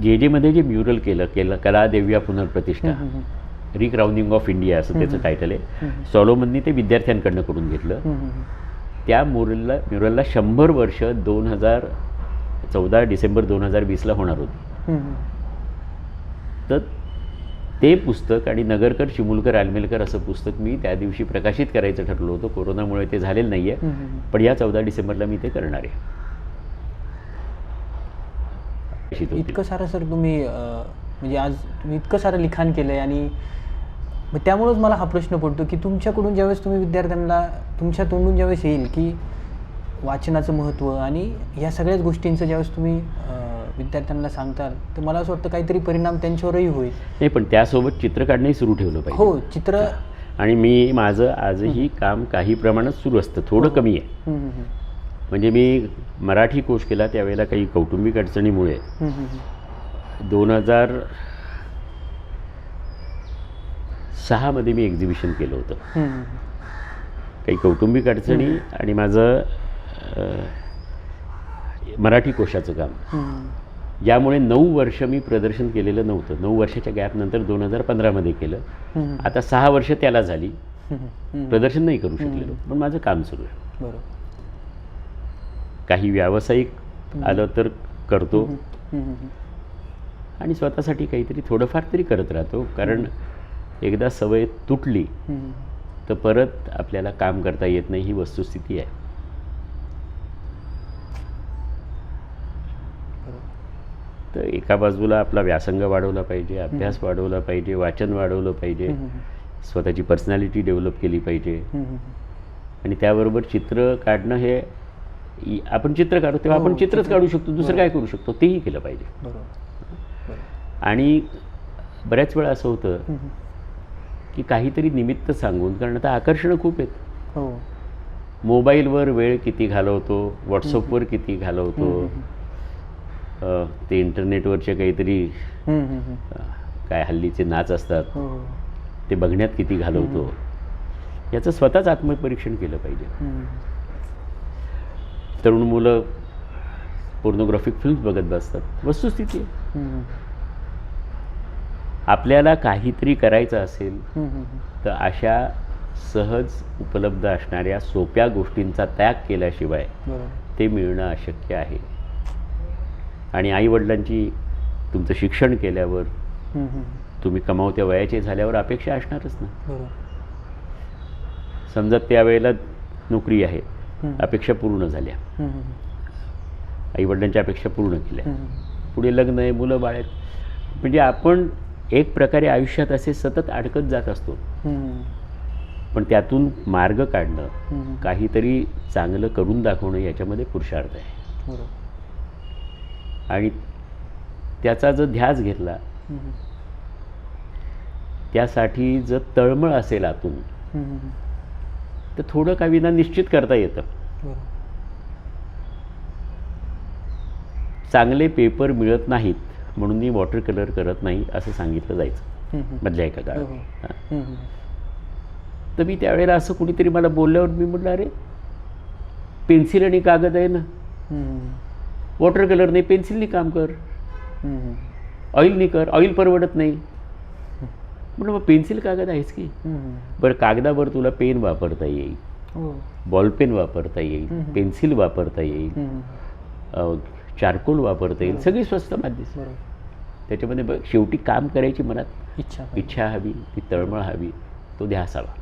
B: जेजेमध्ये जे म्युरल केलं कला देव्या पुनर्प्रतिष्ठा, रिक्राउनिंग ऑफ इंडिया असं त्याचं टायटल आहे. सॉलोमननी ते विद्यार्थ्यांकडनं करून घेतलं. त्या म्युरलला 100 वर्ष 2014 डिसेंबर 2020ला होणार होती. तर ते पुस्तक आणि नगरकर, चिमुलकर, आलमेलकर असं पुस्तक मी त्या दिवशी प्रकाशित करायचं ठरलं होतं. कोरोनामुळे ते झालेलं नाही आहे, पण या 14 डिसेंबरला मी ते करणार आहे.
A: इतकं सारं सर तुम्ही म्हणजे आज तुम्ही इतकं सारं लिखाण केलं आहे, आणि मग त्यामुळंच मला हा प्रश्न पडतो की तुमच्याकडून ज्यावेळेस तुम्ही विद्यार्थ्यांना, तुमच्या तोंडून ज्यावेळेस येईल की वाचनाचं महत्त्व आणि ह्या सगळ्याच गोष्टींचं ज्यावेळेस तुम्ही विद्यार्थ्यांना सांगताल, तर मला असं वाटतं काहीतरी परिणाम त्यांच्यावरही होईल.
B: नाही, पण त्यासोबत चित्र काढणंही सुरू ठेवलं पाहिजे.
A: हो, चित्र
B: आणि मी माझं आजही काम काही प्रमाणात सुरू असतं, थोडं कमी आहे. म्हणजे मी मराठी कोश केला त्यावेळेला काही कौटुंबिक अडचणीमुळे 2006 मी एक्झिबिशन केलं होतं. काही कौटुंबिक अडचणी आणि माझं मराठी कोशाचं काम, यामुळे 9 वर्ष मी प्रदर्शन केलेलं नव्हतं. 9 वर्षाच्या गॅपनंतर 2015 केलं. आता 6 वर्ष त्याला झाली, प्रदर्शन नाही करू शकलेलो, पण माझं काम सुरू आहे.
A: बरोबर.
B: काही व्यावसायिक आलं तर करतो आणि स्वतःसाठी काहीतरी थोडंफार तरी करत राहतो, कारण एकदा सवय तुटली तर परत आपल्याला काम करता येत नाही, ही वस्तुस्थिती आहे. तर एका बाजूला आपला व्यासंग वाढवला पाहिजे, अभ्यास वाढवला पाहिजे, वाचन वाढवलं पाहिजे, स्वतःची पर्सनॅलिटी डेव्हलप केली पाहिजे, आणि त्याबरोबर चित्र काढणं हे आपण चित्र काढू तेव्हा आपण चित्रच काढू शकतो, दुसरं काय करू शकतो तेही केलं पाहिजे. आणि बऱ्याच वेळा असं होतं की काहीतरी निमित्त सांगून, कारण आता आकर्षणं खूप आहेत. मोबाईलवर वेळ किती घालवतो, व्हॉट्सअपवर किती घालवतो, ते इंटरनेटवरचे काहीतरी काय हल्लीचे नाच असतात ते बघण्यात किती घालवतो, याचं स्वतःच आत्मपरीक्षण केलं पाहिजे. तरुण मुलं पोर्नोग्राफिक फिल्म्स बघत बसतात, वस्तुस्थिती आहे. आपल्याला काहीतरी करायचं असेल तर अशा सहज उपलब्ध असणाऱ्या सोप्या गोष्टींचा त्याग केल्याशिवाय ते मिळणं अशक्य आहे. आणि आईवडिलांची तुमचं शिक्षण केल्यावर तुम्ही कमावत्या वयाचे झाल्यावर अपेक्षा असणारच ना. समजा त्यावेळेला नोकरी आहे, अपेक्षा पूर्ण झाल्या, आईवडिलांच्या अपेक्षा पूर्ण केल्या, पुढे लग्न आहे, मुलं बाळ आहेत, म्हणजे आपण एक प्रकारे आयुष्यात असे सतत अडकत जात असतो. पण त्यातून मार्ग काढणं, काहीतरी चांगलं करून दाखवणं, याच्यामध्ये पुरुषार्थ आहे. आणि त्याचा जर ध्यास घेतला, त्यासाठी जर तळमळ असेल आतून, तर थोडं का विना निश्चित करता येतं. चांगले पेपर मिळत नाहीत म्हणून मी वॉटर कलर करत नाही असं सांगितलं जायचं मधल्या एका काळात. तर मी त्यावेळेला असं कुणीतरी मला बोलल्यावर मी म्हटलं, अरे पेन्सिल आणि कागद आहे ना, वॉटर कलर नाही, पेन्सिलनी काम कर, ऑइलनी कर, ऑइल परवडत नाही. म्हणून मग पेन्सिल कागद आहेच की. बरं, कागदावर तुला पेन वापरता येईल, बॉलपेन वापरता येईल, पेन्सिल वापरता येईल, चारकोल वापरता येईल, सगळी स्वस्त माध्यम. त्याच्यामध्ये बघ, शेवटी काम करायची मनात इच्छा हवी, ती तळमळ हवी, तो ध्यास हवा.